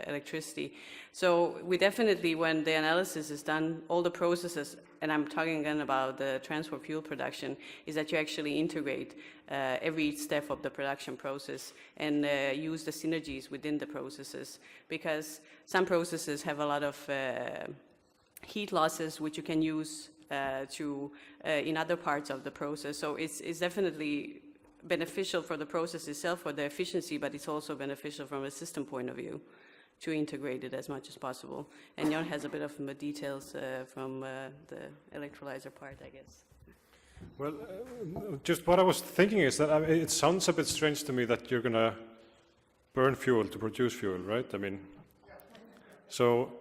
electricity. So we definitely, when the analysis is done, all the processes, and I'm talking again about the transport fuel production, is that you actually integrate every step of the production process and use the synergies within the processes, because some processes have a lot of heat losses which you can use in other parts of the process. So it's definitely beneficial for the process itself, for the efficiency, but it's also beneficial from a system point of view to integrate it as much as possible. And Jon has a bit of more details from the electrolyzer part, I guess. Well, just what I was thinking is that it sounds a bit strange to me that you're going to burn fuel to produce fuel, right? I mean, so,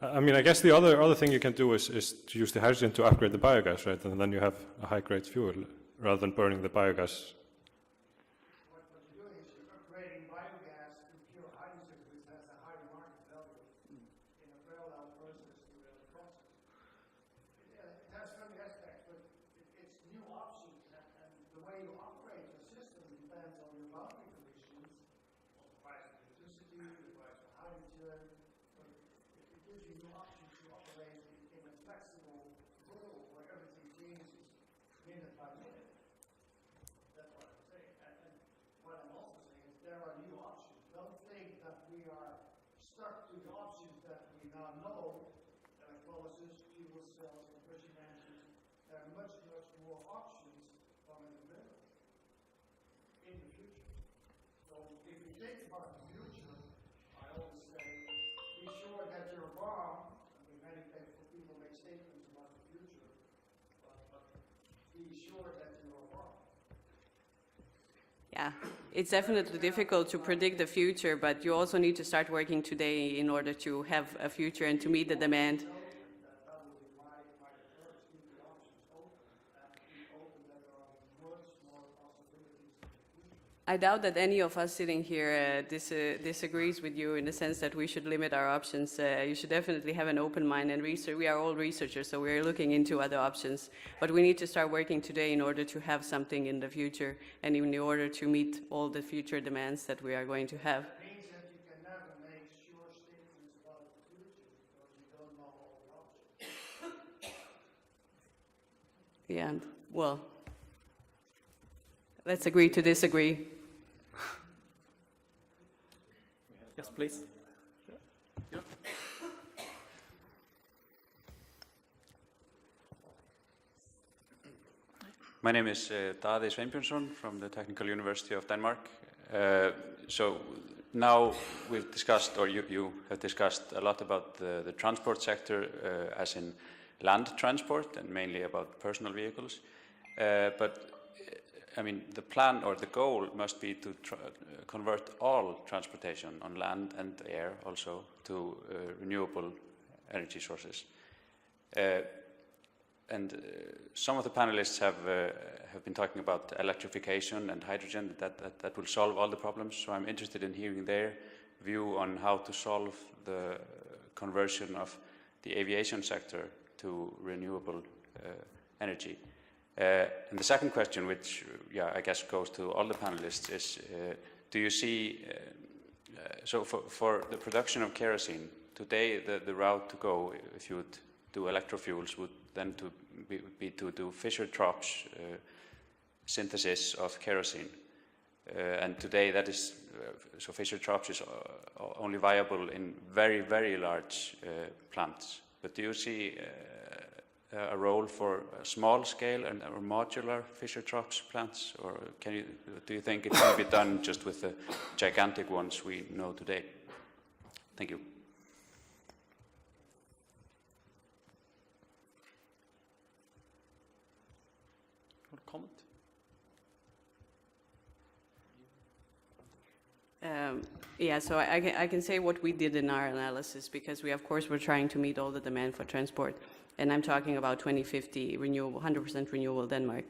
I mean, I guess the other thing you can do is to use the hydrogen to upgrade the biogas, right? And then you have a high-grade fuel rather than burning the biogas. What you're doing is you're upgrading biogas to pure hydrogen, which has a higher market value in a parallel process to electrolysis. It has some aspects, but it's new options, and the way you operate the system depends on your boundary conditions, on the price of electricity, the price of hydrogen. But it gives you new options to operate in a flexible world where everything changes minute by minute. That's what I'm saying. And what I'm also saying is there are new options. Don't think that we are stuck to the options that we now know, electrolysis, fuel cells, combustion engines. There are much, much more options coming available in the future. So if we think about the future, I always say, be sure that you're wrong. I mean, many people make statements about the future, but be sure that you're wrong. Yeah, it's definitely difficult to predict the future, but you also need to start working today in order to have a future and to meet the demand. I doubt that any of us sitting here disagrees with you in the sense that we should limit our options. You should definitely have an open mind and research. We are all researchers, so we are looking into other options. But we need to start working today in order to have something in the future and in order to meet all the future demands that we are going to have. It means that you can never make sure statements about the future because you don't know all the options. Yeah, well, let's agree to disagree. Yes, please. My name is Daði Sveinbjörnsson from the Technical University of Denmark. So now we've discussed, or you have discussed a lot about the transport sector as in land transport and mainly about personal vehicles. But I mean, the plan or the goal must be to convert all transportation on land and air also to renewable energy sources. Some of the panelists have been talking about electrification and hydrogen, that will solve all the problems. So I'm interested in hearing their view on how to solve the conversion of the aviation sector to renewable energy. And the second question, which I guess goes to all the panelists, is do you see, so for the production of kerosene, today the route to go, if you would do electrofuels, would then be to do Fischer-Tropsch synthesis of kerosene. And today that is, so Fischer-Tropsch is only viable in very, very large plants. But do you see a role for a small scale or modular Fischer-Tropsch plants? Or do you think it can be done just with the gigantic ones we know today? Thank you. Comment? Yeah, so I can say what we did in our analysis, because we, of course, we're trying to meet all the demand for transport. And I'm talking about 2050 renewable, 100% renewable Denmark.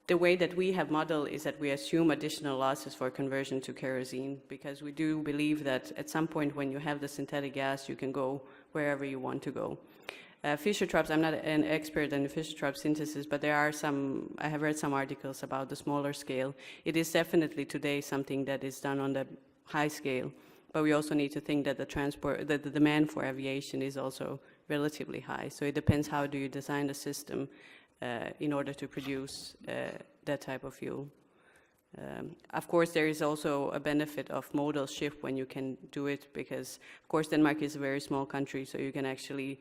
The way that we have modeled is that we assume additional losses for conversion to kerosene, because we do believe that at some point when you have the synthetic gas, you can go wherever you want to go. Fischer-Tropsch, I'm not an expert in Fischer-Tropsch synthesis, but there are some, I have read some articles about the smaller scale. It is definitely today something that is done on the high scale, but we also need to think that the demand for aviation is also relatively high. So it depends how do you design the system in order to produce that type of fuel. Of course, there is also a benefit of modal shift when you can do it, because, of course, Denmark is a very small country, so you can actually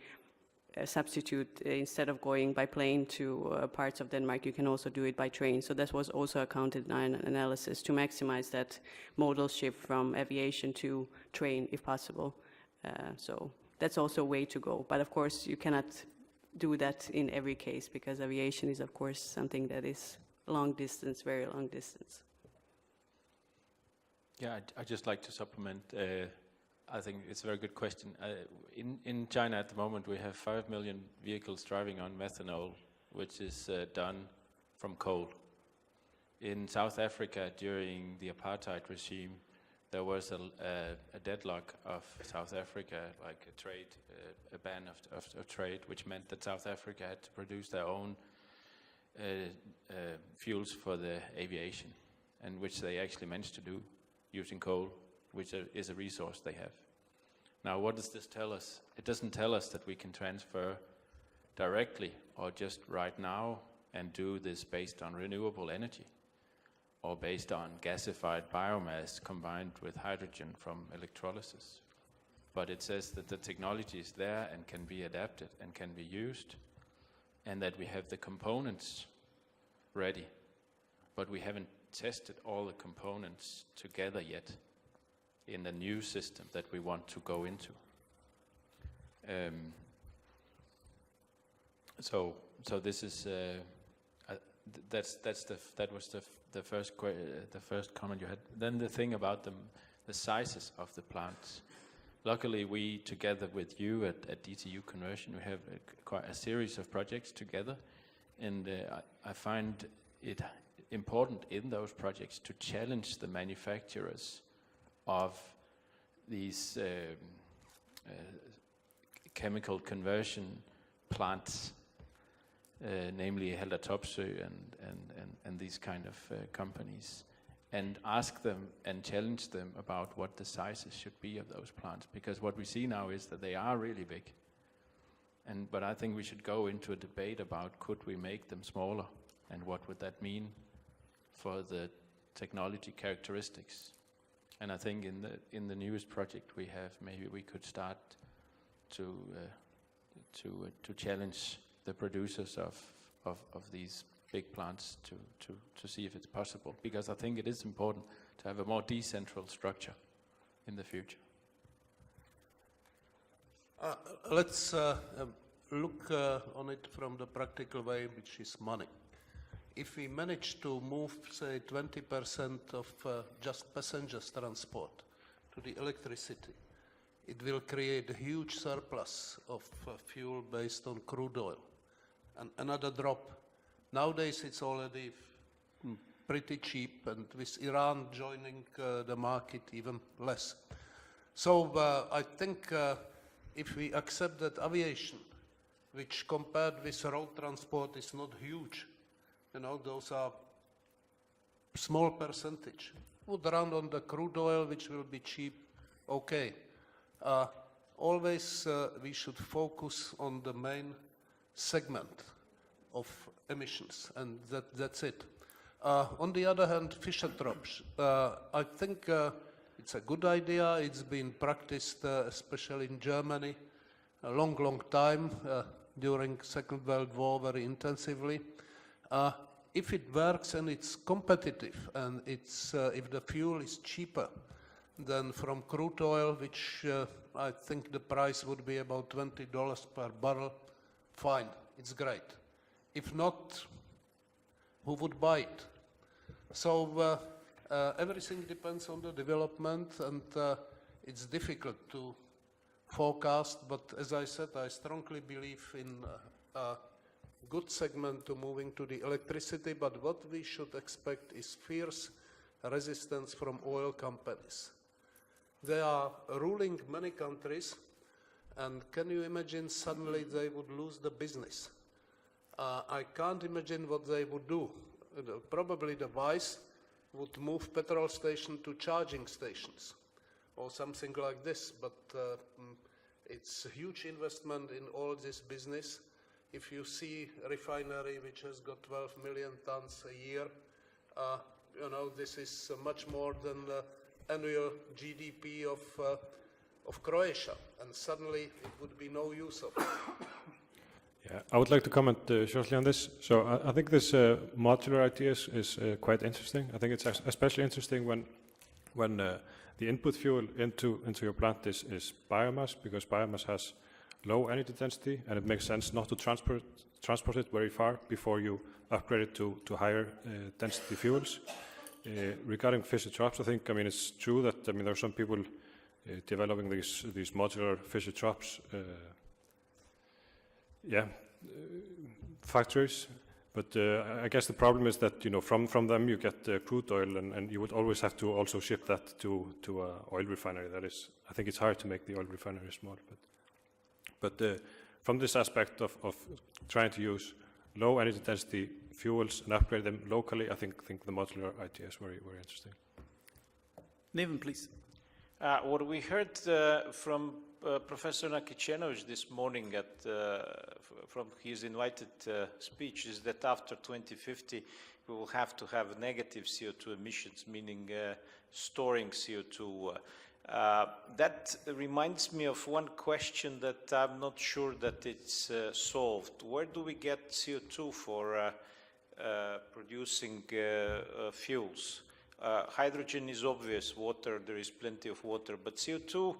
substitute, instead of going by plane to parts of Denmark, you can also do it by train. So that was also accounted in our analysis to maximize that modal shift from aviation to train, if possible. So that's also a way to go. But of course, you cannot do that in every case, because aviation is, of course, something that is long distance, very long distance. Yeah, I'd just like to supplement. I think it's a very good question. In China at the moment, we have 5 million vehicles driving on methanol, which is done from coal. In South Africa, during the apartheid regime, there was a deadlock of South Africa, like a trade, a ban of trade, which meant that South Africa had to produce their own fuels for the aviation, and which they actually managed to do using coal, which is a resource they have. Now, what does this tell us? It doesn't tell us that we can transfer directly or just right now and do this based on renewable energy or based on gasified biomass combined with hydrogen from electrolysis. But it says that the technology is there and can be adapted and can be used, and that we have the components ready, but we haven't tested all the components together yet in the new system that we want to go into. So this is that was the first comment you had. Then the thing about the sizes of the plants. Luckily, we together with you at DTU Conversion, we have quite a series of projects together, and I find it important in those projects to challenge the manufacturers of these chemical conversion plants, namely Helder Topsøe and these kind of companies, and ask them and challenge them about what the sizes should be of those plants, because what we see now is that they are really big. But I think we should go into a debate about could we make them smaller, and what would that mean for the technology characteristics. And I think in the newest project we have, maybe we could start to challenge the producers of these big plants to see if it's possible, because I think it is important to have a more decentral structure in the future. Let's look on it from the practical way, which is money. If we manage to move, say, 20% of just passengers transport to the electricity, it will create a huge surplus of fuel based on crude oil. And another drop. Nowadays it's already pretty cheap, and with Iran joining the market, even less. So I think if we accept that aviation, which compared with road transport is not huge, you know, those are small percentage, would run on the crude oil, which will be cheap, okay. Always we should focus on the main segment of emissions, and that's it. On the other hand, fisher traps. I think it's a good idea. It's been practiced, especially in Germany, a long, long time, during Second World War very intensively. If it works and it's competitive, and it's, if the fuel is cheaper than from crude oil, which I think the price would be about $20 per barrel, fine, it's great. If not, who would buy it? So everything depends on the development, and it's difficult to forecast, but as I said, I strongly believe in a good segment to moving to the electricity, but what we should expect is fierce resistance from oil companies. They are ruling many countries, and can you imagine suddenly they would lose the business? I can't imagine what they would do. Probably the wise would move petrol station to charging stations or something like this, but it's a huge investment in all this business. If you see a refinery which has got 12 million tons a year, you know, this is much more than the annual GDP of Croatia, and suddenly it would be no use of it. Yeah, I would like to comment shortly on this. So I think this modular idea is quite interesting. I think it's especially interesting when the input fuel into your plant is biomass, because biomass has low energy density, and it makes sense not to transport it very far before you upgrade it to higher density fuels. Regarding fisher traps, I think, it's true that, there are some people developing these modular fisher traps, factories. But I guess the problem is that, from them you get crude oil, and you would always have to also ship that to an oil refinery. That is, I think it's hard to make the oil refinery small. But from this aspect of trying to use low energy density fuels and upgrade them locally, I think the modular idea is very, very interesting. Neven, please. What we heard from Professor Nakicenovic this morning from his invited speech is that after 2050 we will have to have negative CO2 emissions, meaning storing CO2. That reminds me of one question that I'm not sure that it's solved. Where do we get CO2 for producing fuels? Hydrogen is obvious, water, there is plenty of water, but CO2,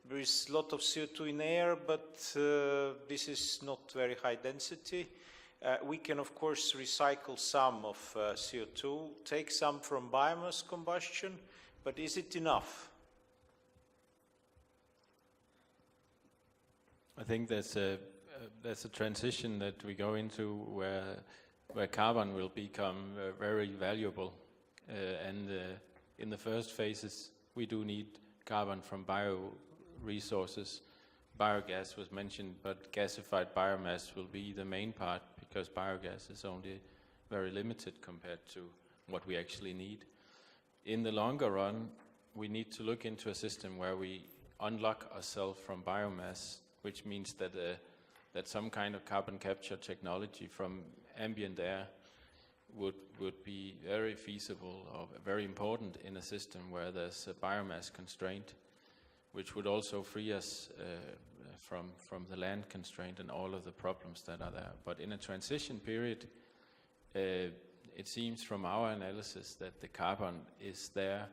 there is a lot of CO2 in air, but this is not very high density. We can, of course, recycle some of CO2, take some from biomass combustion, but is it enough? I think there's a transition that we go into where carbon will become very valuable, and in the first phases we do need carbon from resources. Biogas was mentioned, but gasified biomass will be the main part, because biogas is only very limited compared to what we actually need. In the longer run, we need to look into a system where we unlock ourselves from biomass, which means that some kind of carbon capture technology from ambient air would be very feasible or very important in a system where there's a biomass constraint, which would also free us from the land constraint and all of the problems that are there. But in a transition period, it seems from our analysis that the carbon is there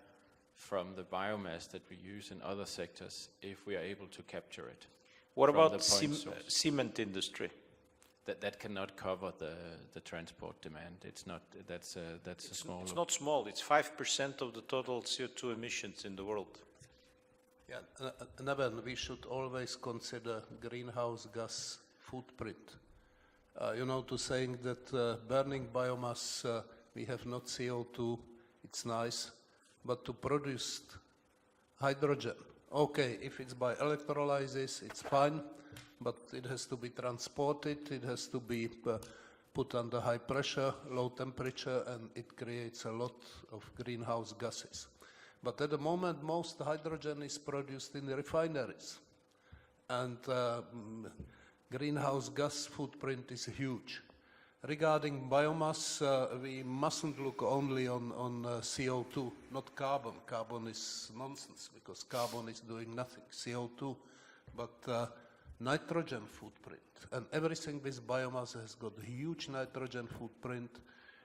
from the biomass that we use in other sectors if we are able to capture it. What from about the point source. cement industry? That cannot cover the transport demand. It's not. That's a small. It's not small. It's 5% of the total CO2 emissions in the world. Yeah, Neven, we should always consider greenhouse gas footprint. To saying that burning biomass, we have not CO2, it's nice, but to produce hydrogen, okay, if it's by electrolysis, it's fine, but it has to be transported, it has to be put under high pressure, low temperature, and it creates a lot of greenhouse gases. But at the moment, most hydrogen is produced in the refineries, and greenhouse gas footprint is huge. Regarding biomass, we mustn't look only on CO2, not carbon. Carbon is nonsense because carbon is doing nothing. CO2, but nitrogen footprint. And everything with biomass has got a huge nitrogen footprint,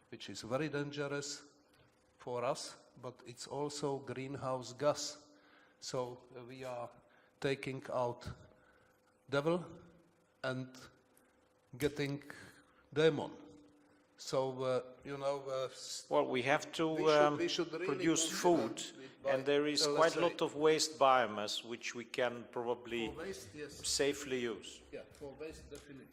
which is very dangerous for us, but it's also greenhouse gas. So we are taking out devil and getting demon. So, well, we have to we should really produce food, and there is quite a lot of waste biomass which we can probably for waste, yes. safely use. Yeah, for waste, definitely.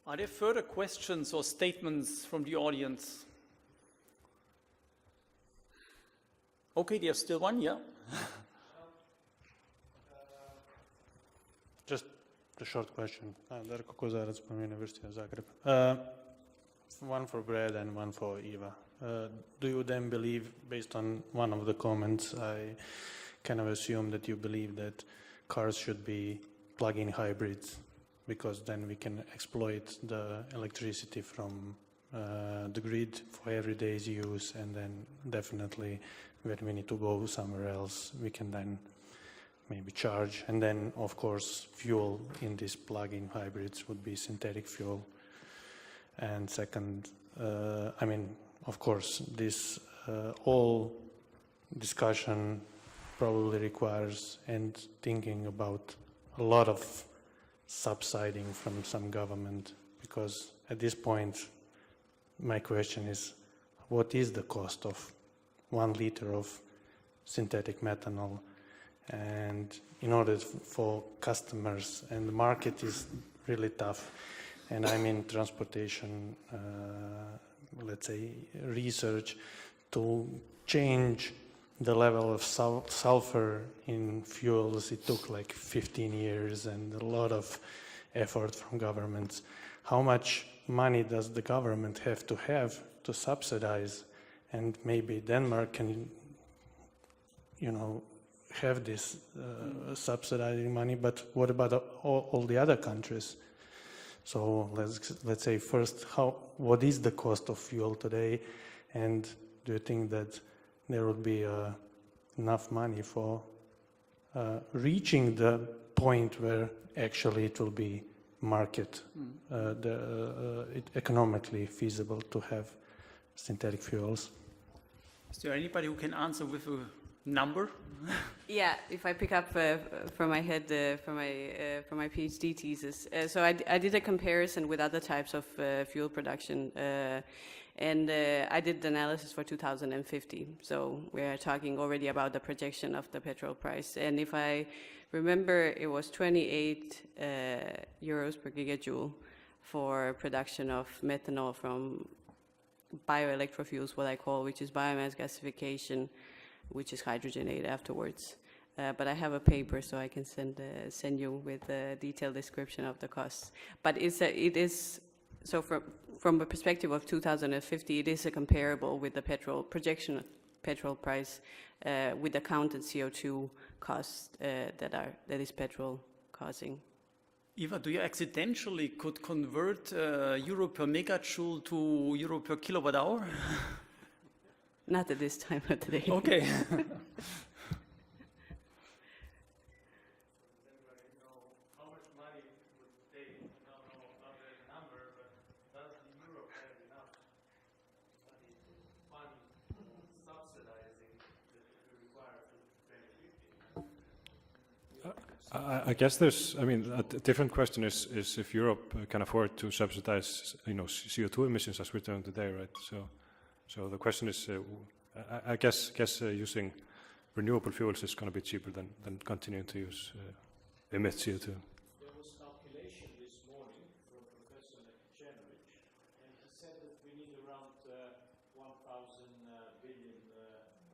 Are there further questions or statements from the audience? Okay, there's still one, yeah? Just a short question. Darko Kozarac from University of Zagreb. One for Brad and one for Eva. Do you then believe, based on one of the comments, I kind of assume that you believe that cars should be plug-in hybrids, because then we can exploit the electricity from the grid for everyday's use, and then definitely when we need to go somewhere else, we can then maybe charge, and then of course fuel in these plug-in hybrids would be synthetic fuel. And second, I mean, of course, this whole discussion probably requires and thinking about a lot of subsiding from some government, because at this point my question is, what is the cost of 1 liter of synthetic methanol? And in order for customers, and the market is really tough, and I'm in transportation, let's say research, to change the level of sulfur in fuels, it took like 15 years and a lot of effort from governments. How much money does the government have to subsidize? And maybe Denmark can, have this subsidizing money, but what about all the other countries? So let's say first, what is the cost of fuel today, and do you think that there will be enough money for reaching the point where actually it will be economically feasible to have synthetic fuels? Is there anybody who can answer with a number? Yeah, if I pick up from my head from my PhD thesis, so I did a comparison with other types of fuel production, and I did the analysis for 2050. So we are talking already about the projection of the petrol price, and if I remember, it was 28 euros per gigajoule for production of methanol from bioelectrofuels, what I call, which is biomass gasification, which is hydrogenated afterwards. But I have a paper, so I can send you with a detailed description of the costs. But it is so from the perspective of 2050, it is a comparable with the projection petrol price with the counted CO2 costs that is petrol causing. Eva, do you accidentally could convert euro per megajoule to euro per kilowatt hour? Not at this time of the day. Okay. I guess there's, I mean, a different question is if Europe can afford to subsidize, CO2 emissions as we're doing today, right? So the question is, I guess using renewable fuels is going to be cheaper than continuing to use emit CO2. There was calculation this morning from Professor Janovich, and he said that we need around $1,000 billion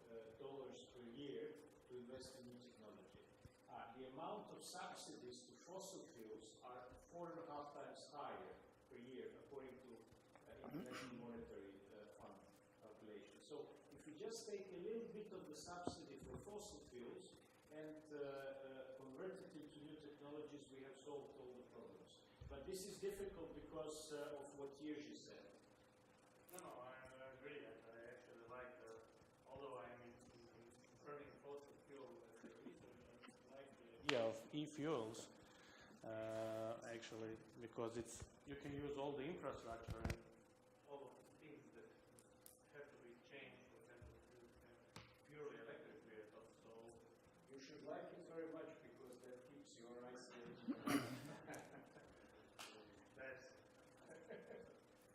per year to invest in new technology. The amount of subsidies to fossil fuels are 4.5 times higher per year, according to International Monetary Fund calculation. So if we just take a little bit of the subsidy for fossil fuels and convert it into new technologies, we have solved all the problems. But this is difficult because of what Jerzy said. No, I agree. I actually like, although I'm burning fossil fuel as a research, I like the idea of e-fuels, actually, because you can use all the infrastructure and all of the things that have to be changed, for example, to purely electric vehicles. So You should like it very much because that keeps your eyes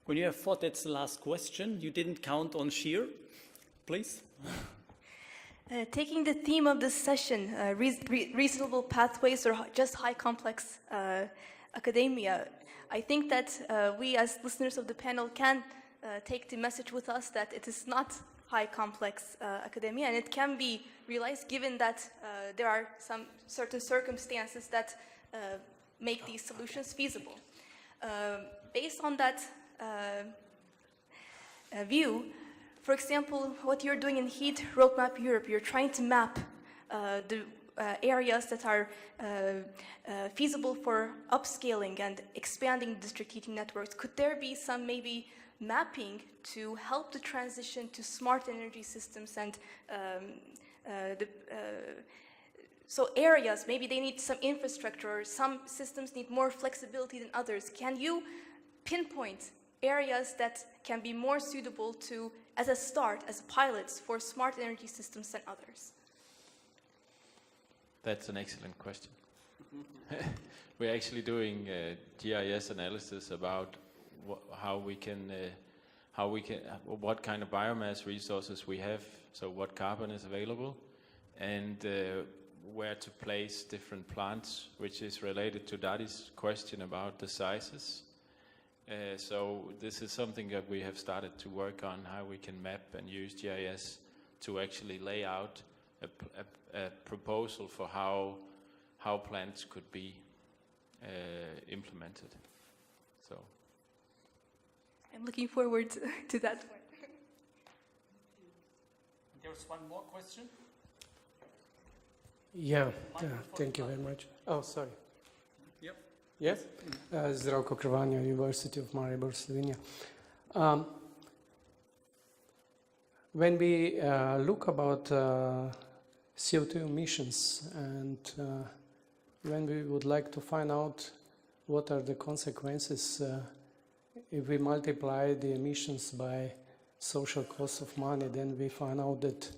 When you have thought that's the last question, you didn't count on shear, please. Taking the theme of this session, reasonable pathways or just high complex academia, I think that we as listeners of the panel can take the message with us that it is not high complex academia, and it can be realized given that there are some certain circumstances that make these solutions feasible. Based on that view, for example, what you're doing in HEAT Roadmap Europe, you're trying to map the areas that are feasible for upscaling and expanding district heating networks. Could there be some maybe mapping to help the transition to smart energy systems and so areas, maybe they need some infrastructure, or some systems need more flexibility than others. Can you pinpoint areas that can be more suitable to, as a start, as pilots for smart energy systems than others? That's an excellent question. We're actually doing GIS analysis about what kind of biomass resources we have, so what carbon is available, and where to place different plants, which is related to Dadi's question about the sizes. So this is something that we have started to work on, how we can map and use GIS to actually lay out a proposal for how plants could be implemented. So I'm looking forward to that one. There's one more question. Yeah, thank you very much. Oh, sorry. Yep. Yes? Zdravko Krvanja, University of Maribor, Slovenia. When we look about CO2 emissions and when we would like to find out what are the consequences if we multiply the emissions by social cost of money, then we find out that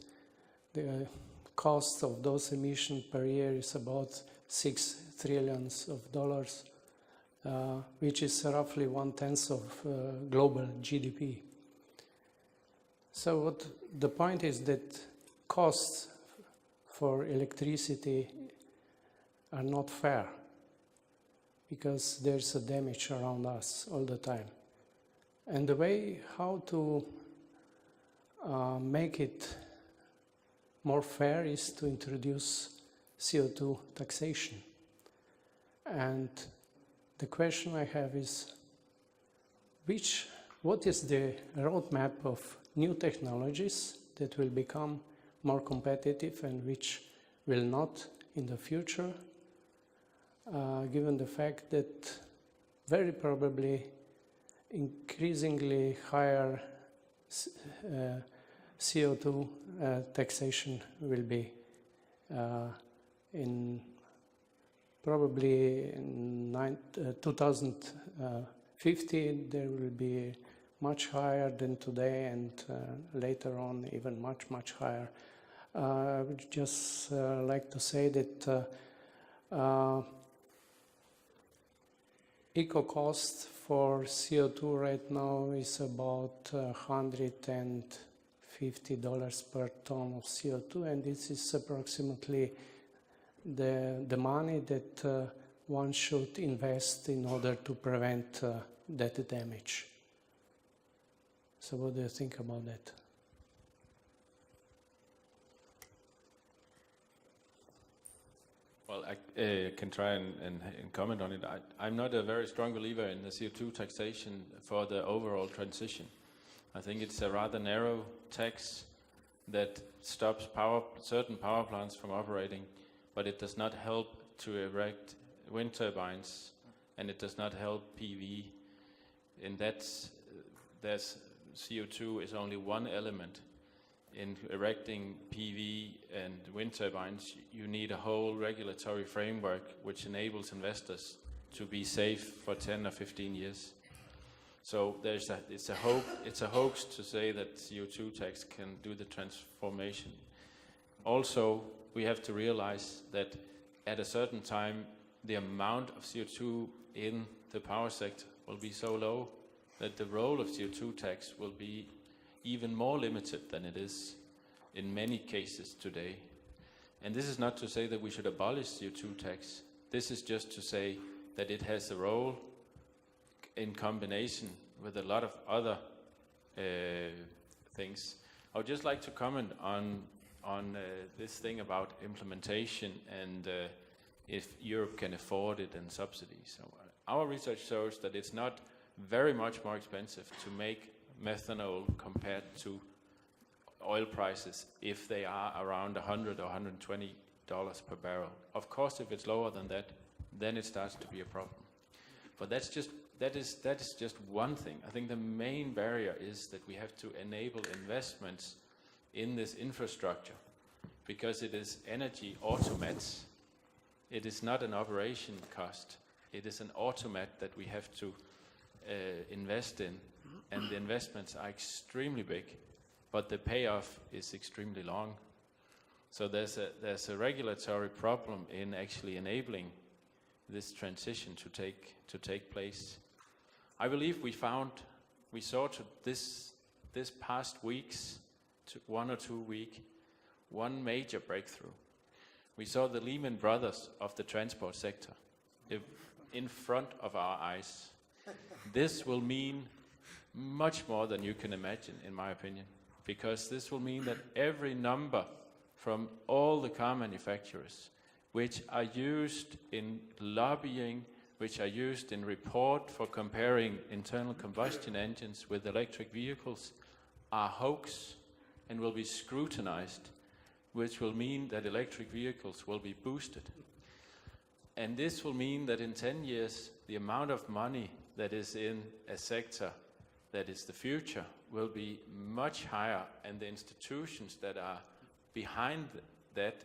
the cost of those emissions per year is about $6 trillion, which is roughly 1/10 of global GDP. So what the point is that costs for electricity are not fair because there's a damage around us all the time. And the way how to make it more fair is to introduce CO2 taxation. And the question I have is, what is the roadmap of new technologies that will become more competitive and which will not in the future? given the fact that very probably increasingly higher CO2 taxation will be in probably in 2050 there will be much higher than today, and later on even much higher. I would just like to say that eco cost for CO2 right now is about $150 per ton of CO2, and this is approximately the money that one should invest in order to prevent that damage. So what do you think about that? Well, I can try and comment on it. I'm not a very strong believer in the CO2 taxation for the overall transition. I think it's a rather narrow tax that stops certain power plants from operating, but it does not help to erect wind turbines, and it does not help PV. In that, CO2 is only one element. In erecting PV and wind turbines, you need a whole regulatory framework which enables investors to be safe for 10 or 15 years. So it's a hoax to say that CO2 tax can do the transformation. Also, we have to realize that at a certain time, the amount of CO2 in the power sector will be so low that the role of CO2 tax will be even more limited than it is in many cases today. And this is not to say that we should abolish CO2 tax. This is just to say that it has a role in combination with a lot of other things. I would just like to comment on this thing about implementation and if Europe can afford it and subsidies. So our research shows that it's not very much more expensive to make methanol compared to oil prices if they are around $100 or $120 per barrel. Of course, if it's lower than that, then it starts to be a problem. But that is just one thing. I think the main barrier is that we have to enable investments in this infrastructure, because it is energy automats. It is not an operation cost. It is an automat that we have to invest in, and the investments are extremely big, but the payoff is extremely long. So there's a regulatory problem in actually enabling this transition to take place. I believe we saw this past weeks, 1 or 2 weeks, one major breakthrough. We saw the Lehman Brothers of the transport sector in front of our eyes. This will mean much more than you can imagine, in my opinion, because this will mean that every number from all the car manufacturers, which are used in lobbying, which are used in report for comparing internal combustion engines with electric vehicles, are hoax and will be scrutinized, which will mean that electric vehicles will be boosted. And this will mean that in 10 years, the amount of money that is in a sector that is the future will be much higher, and the institutions that are behind that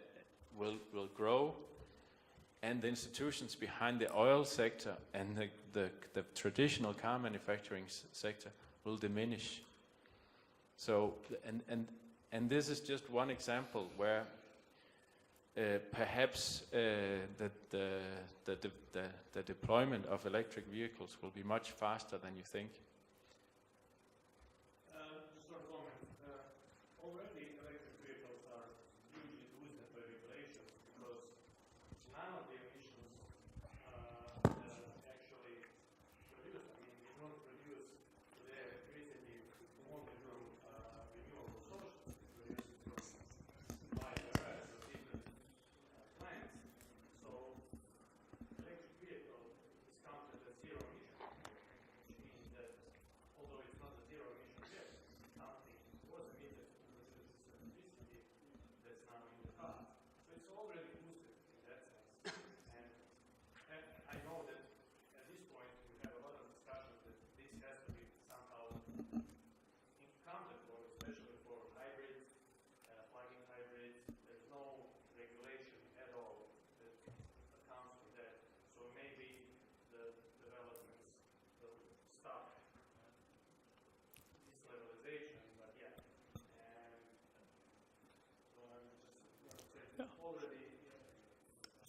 will grow, and the institutions behind the oil sector and the traditional car manufacturing sector will diminish. So, and this is just one example where perhaps the deployment of electric vehicles will be much faster than you think. Just one comment. Already electric vehicles are usually boosted by regulations, because none of the emissions actually produce. I mean, we don't produce today electricity only from renewable sources. We produce it from biogas or different plants. So electric vehicle is counted as zero emission, which means that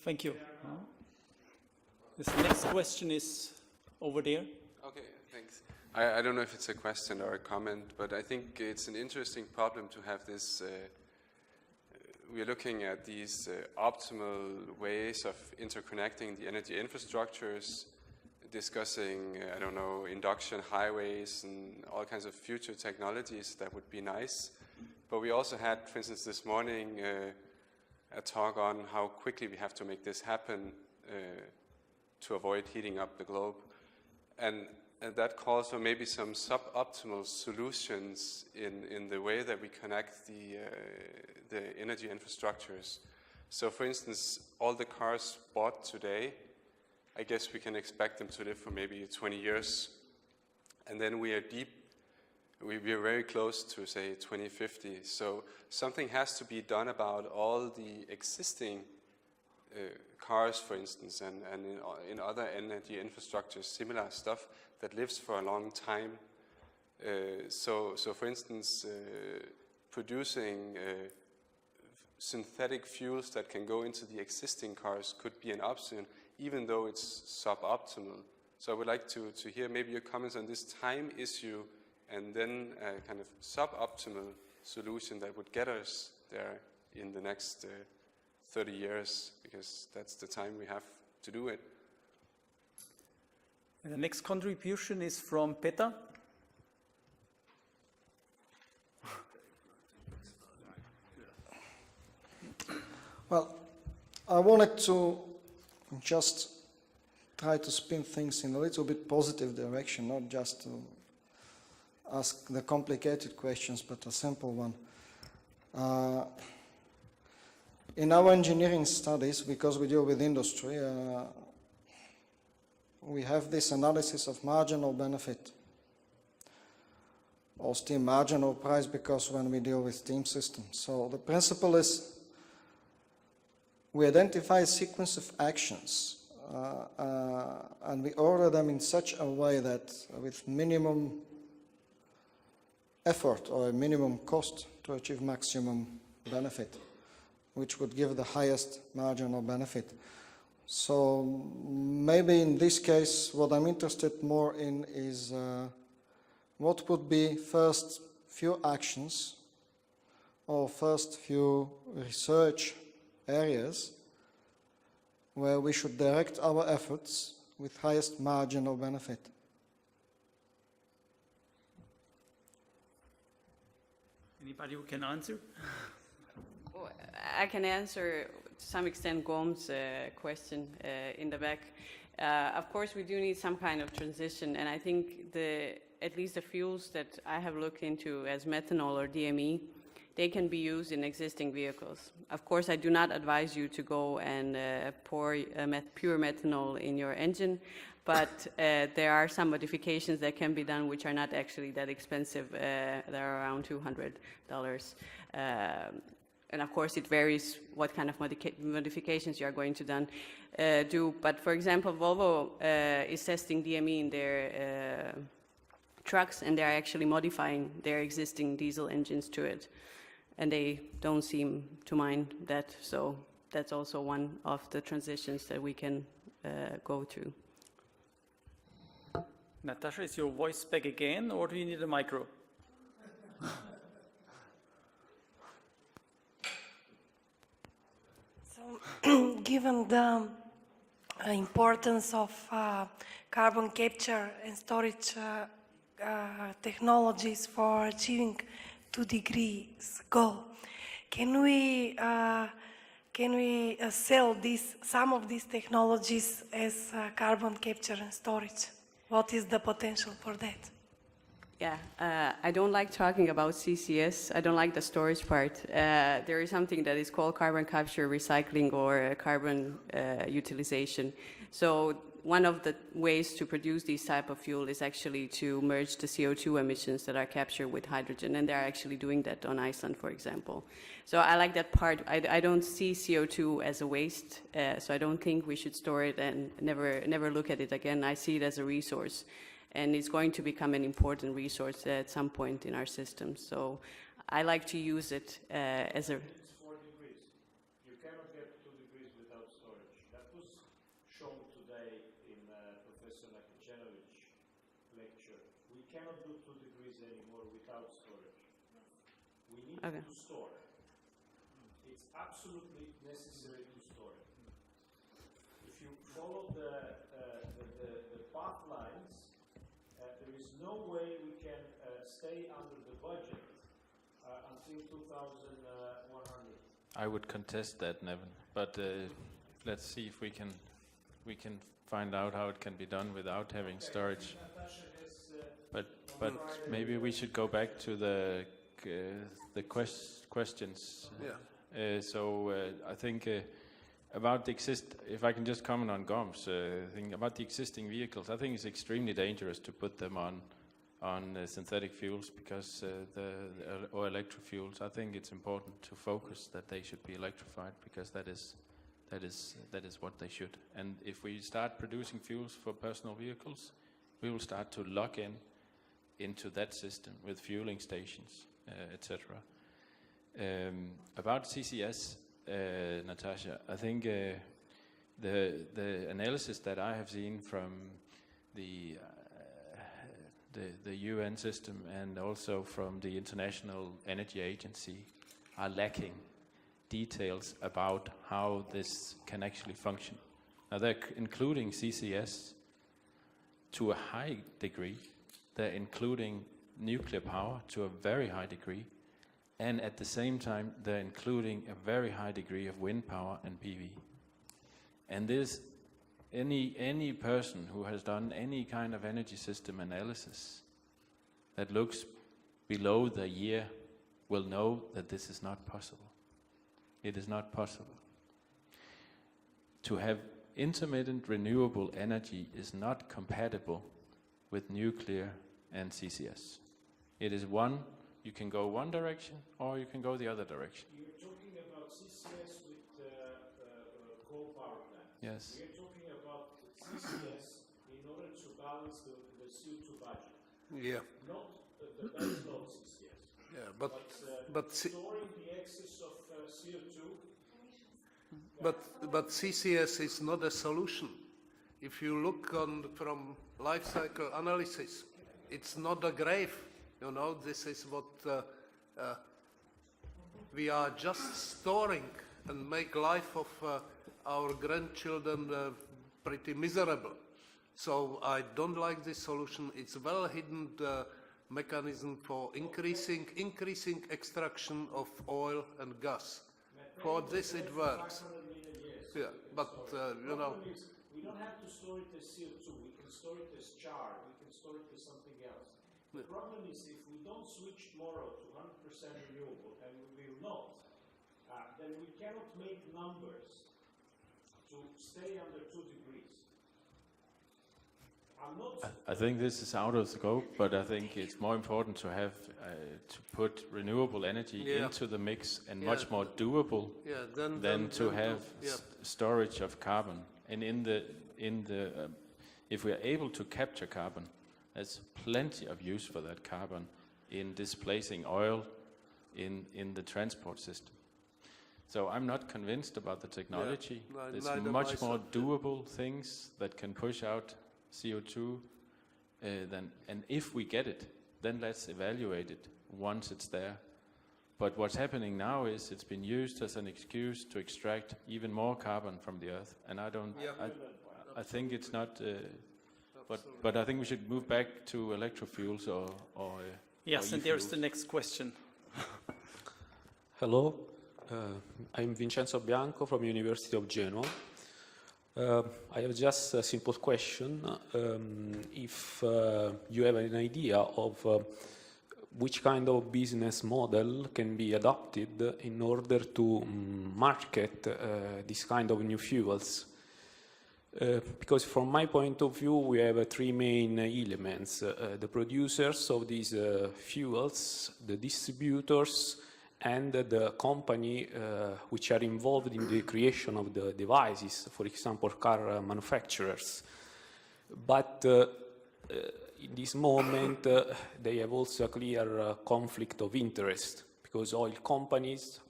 Thank you. This next question is over there. Okay, thanks. I don't know if it's a question or a comment, but I think it's an interesting problem to have this. We're looking at these optimal ways of interconnecting the energy infrastructures, discussing, I don't know, induction highways and all kinds of future technologies that would be nice. But we also had, for instance, this morning, a talk on how quickly we have to make this happen to avoid heating up the globe. And that calls for maybe some suboptimal solutions in the way that we connect the energy infrastructures. So for instance, all the cars bought today, I guess we can expect them to live for maybe 20 years. And then we are very close to, say, 2050. So something has to be done about all the existing cars, for instance, and in other energy infrastructures, similar stuff that lives for a long time. So for instance, producing synthetic fuels that can go into the existing cars could be an option, even though it's suboptimal. So I would like to hear maybe your comments on this time issue, and then a kind of suboptimal solution that would get us there in the next 30 years, because that's the time we have to do it. And the next contribution is from Peter. Well, I wanted to just try to spin things in a little bit positive direction, not just to ask the complicated questions, but a simple one. In our engineering studies, because we deal with industry, we have this analysis of marginal benefit or steam marginal price, because when we deal with steam systems. So the principle is we identify a sequence of actions and we order them in such a way that with minimum effort or a minimum cost to achieve maximum benefit, which would give the highest marginal benefit. So maybe in this case, what I'm interested more in is what would be first few actions or first few research areas where we should direct our efforts with highest marginal benefit. Anybody who can answer? I can answer to some extent Gorm's question in the back. Of course, we do need some kind of transition, and I think at least the fuels that I have looked into as methanol or DME, they can be used in existing vehicles. Of course, I do not advise you to go and pour pure methanol in your engine, but there are some modifications that can be done which are not actually that expensive. They're around $200. And of course, it varies what kind of modifications you are going to do. But for example, Volvo is testing DME in their trucks, and they're actually modifying their existing diesel engines to it. And they don't seem to mind that. So that's also one of the transitions that we can go to. Natasha, is your voice back again, or do you need a micro? Given the importance of carbon capture and storage technologies for achieving 2 degrees goal, can we sell some of these technologies as carbon capture and storage? What is the potential for that? Yeah, I don't like talking about CCS. I don't like the storage part. There is something that is called carbon capture, recycling, or carbon utilization. So one of the ways to produce this type of fuel is actually to merge the CO2 emissions that are captured with hydrogen, and they're actually doing that on Iceland, for example. So I like that part. I don't see CO2 as a waste, so I don't think we should store it and never look at it again. I see it as a resource. And it's going to become an important resource at some point in our system. So I like to use it as a... It's 4 degrees. You cannot get 2 degrees without storage. Okay. to store it. It's absolutely necessary to store it. If you follow the path lines, there is no way we can stay under the budget until 2100. I would contest that, Nevin, but let's see if we can find out how it can be done without having storage. But maybe we should go back to the questions. Yeah. I think about the if I can just comment on Gom's thing about the existing vehicles, I think it's extremely dangerous to put them on synthetic fuels because or electro fuels. I think it's important to focus that they should be electrified because that is what they should. And if we start producing fuels for personal vehicles, we will start to lock into that system with fueling stations, etc. About CCS, Natasha, I think the analysis that I have seen from the UN system and also from the International Energy Agency are lacking details about how this can actually function. Now they're including CCS to a high degree, they're including nuclear power to a very high degree, and at the same time they're including a very high degree of wind power and PV. And this, any person who has done any kind of energy system analysis that looks below the year will know that this is not possible. It is not possible. To have intermittent renewable energy is not compatible with nuclear and CCS. It is one, you can go one direction or you can go the other direction. You're talking about CCS with coal power plants. Yes. We're talking about CCS in order to balance the CO2 budget. Yeah. Not the base load CCS. Yeah, but storing the excess of CO2. But CCS is not a solution. If you look from life cycle analysis, it's not a grave. You know, this is what we are just storing and make life of our grandchildren pretty miserable. So I don't like this solution. It's a well-hidden mechanism for increasing extraction of oil and gas. For this it works. Yeah, but you know. We don't have to store it as CO2. We can store it as char. We can store it as something else. The problem is if we don't switch tomorrow to 100% renewable, and we will not, then we cannot make numbers to stay under 2 degrees. I think this is out of scope, but I think it's more important to have to put renewable energy into the mix and much more doable than to have storage of carbon. And if we are able to capture carbon, there's plenty of use for that carbon in displacing oil in the transport system. So I'm not convinced about the technology. There's much more doable things that can push out CO2 and if we get it, then let's evaluate it once it's there. But what's happening now is it's been used as an excuse to extract even more carbon from the earth, and I don't. I think it's not. But I think we should move back to electrofuels or yes, or and there's the next question. Hello, I'm Vincenzo Bianco from University of Genoa. I have just a simple question. If you have an idea of which kind of business model can be adopted in order to market this kind of new fuels. Because from my point of view, we have 3 main elements. The producers of these fuels, the distributors, and the company which are involved in the creation of the devices, for example, car manufacturers. But in this moment, they have also a clear conflict of interest, because oil companies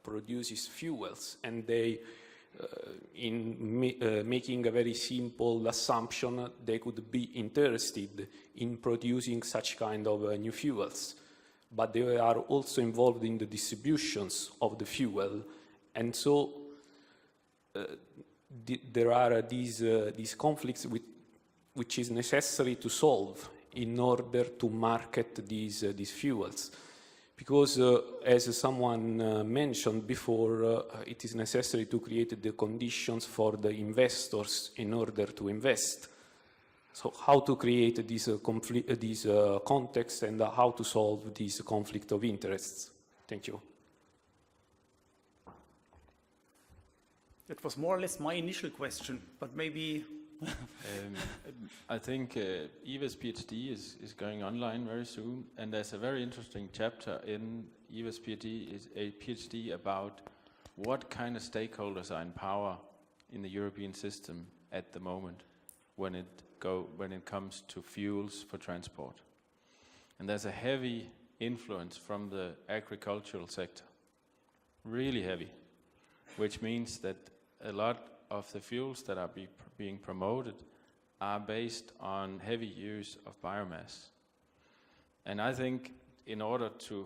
produce fuels, and they, in making a very simple assumption, they could be interested in producing such kind of new fuels. but they are also involved in the distributions of the fuel. And so there are these conflicts which is necessary to solve in order to market these fuels. Because as someone mentioned before, it is necessary to create the conditions for the investors in order to invest. So how to create this context and how to solve this conflict of interests? Thank you. That was more or less my initial question, but maybe... I think Eva's PhD is going online very soon, and there's a very interesting chapter in Eva's PhD, is a PhD about what kind of stakeholders are in power in the European system at the moment when it comes to fuels for transport. And there's a heavy influence from the agricultural sector, really heavy, which means that a lot of the fuels that are being promoted are based on heavy use of biomass. And I think in order to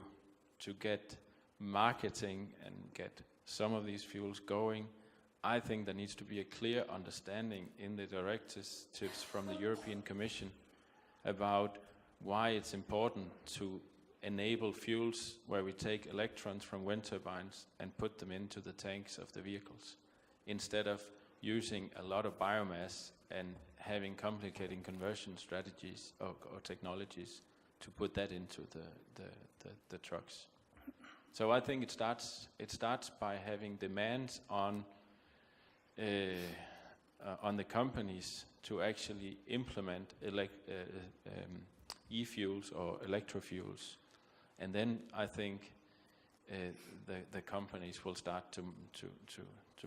get marketing and get some of these fuels going, I think there needs to be a clear understanding in the directives from the European Commission about why it's important to enable fuels where we take electrons from wind turbines and put them into the tanks of the vehicles, instead of using a lot of biomass and having complicating conversion strategies or technologies to put that into the trucks. So I think it starts by having demands on the companies to actually implement e-fuels or electrofuels, and then I think the companies will start to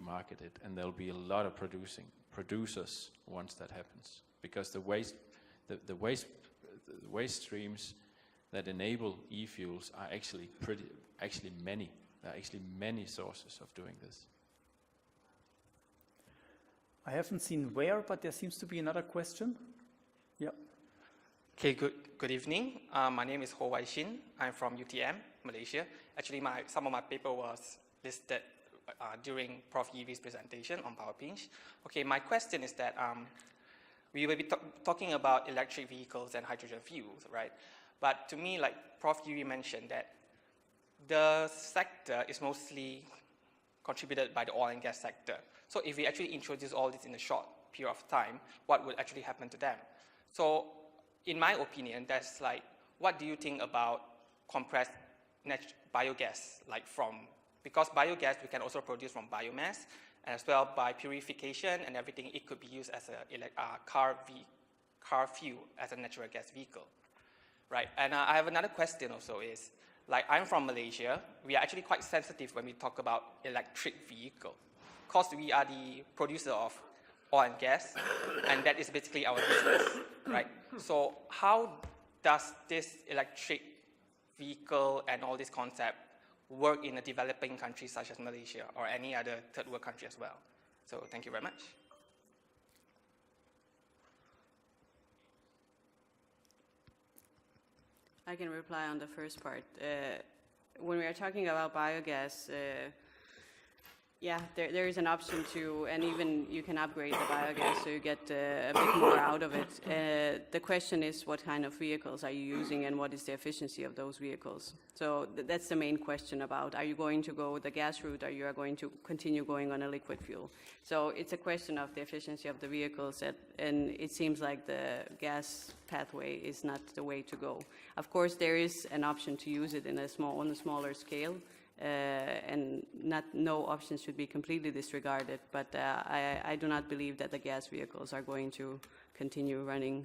market it, and there'll be a lot of producers once that happens, because the waste streams that enable e-fuels are actually many. There are actually many sources of doing this. I haven't seen where, but there seems to be another question. Yeah. Okay, good evening. My name is Ho Wai Shin. I'm from UTM, Malaysia. Actually, some of my paper was listed during Prof. Yivi's presentation on Power Pinch. Okay, my question is that we will be talking about electric vehicles and hydrogen fuels, right? But to me, like Prof. Yivi mentioned, that the sector is mostly contributed by the oil and gas sector. So if we actually introduce all this in a short period of time, what would actually happen to them? So in my opinion, that's like, what do you think about compressed biogas, like because biogas we can also produce from biomass, and as well by purification and everything, it could be used as a car fuel, as a natural gas vehicle, right? And I have another question also is, like I'm from Malaysia, we are actually quite sensitive when we talk about electric vehicle, because we are the producer of oil and gas, and that is basically our business, right? So how does this electric vehicle and all this concept work in a developing country such as Malaysia or any other third world country as well? So thank you very much. I can reply on the first part. When we are talking about biogas, yeah, there is an option to, and even you can upgrade the biogas so you get a bit more out of it. The question is, what kind of vehicles are you using and what is the efficiency of those vehicles? So that's the main question about, are you going to go the gas route or you are going to continue going on a liquid fuel? So it's a question of the efficiency of the vehicles, and it seems like the gas pathway is not the way to go. Of course, there is an option to use it on a smaller scale, and no options should be completely disregarded, but I do not believe that the gas vehicles are going to continue running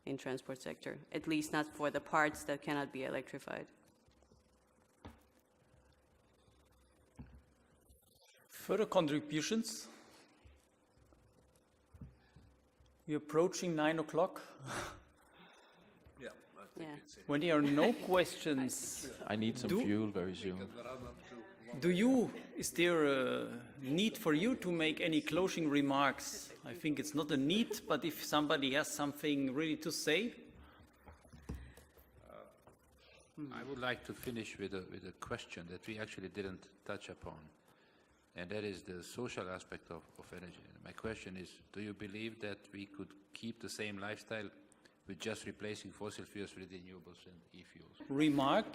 in transport sector, at least not for the parts that cannot be electrified. Further contributions? We're approaching 9 o'clock. Yeah, I think it's it. When there are no questions, I need some fuel very soon. Is there a need for you to make any closing remarks? I think it's not a need, but if somebody has something really to say. I would like to finish with a question that we actually didn't touch upon, and that is the social aspect of energy. My question is, do you believe that we could keep the same lifestyle with just replacing fossil fuels with renewables and e-fuels? Remark?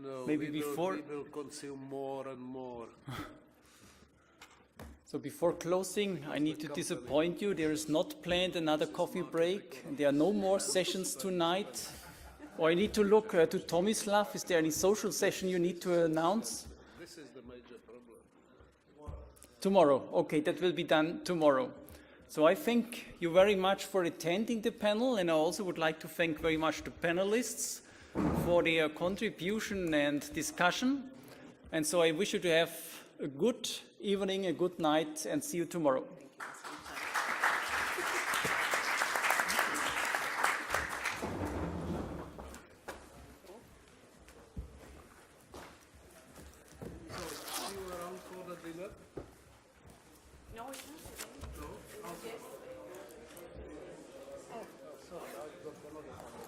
No, Maybe we before- will consume more and more. So before closing, I need to disappoint you. There is not planned another coffee break. And there are no more sessions tonight. Or I need to look to Tomislav. Is there any social session you need to announce? This is the major problem. Tomorrow. Okay, that will be done tomorrow. So I thank you very much for attending the panel, and I also would like to thank very much the panelists for their contribution and discussion. And so I wish you to have a good evening, a good night, and see you tomorrow. See you around for the dinner? No, it's not. No? Okay. Oh, sorry, I've got another one.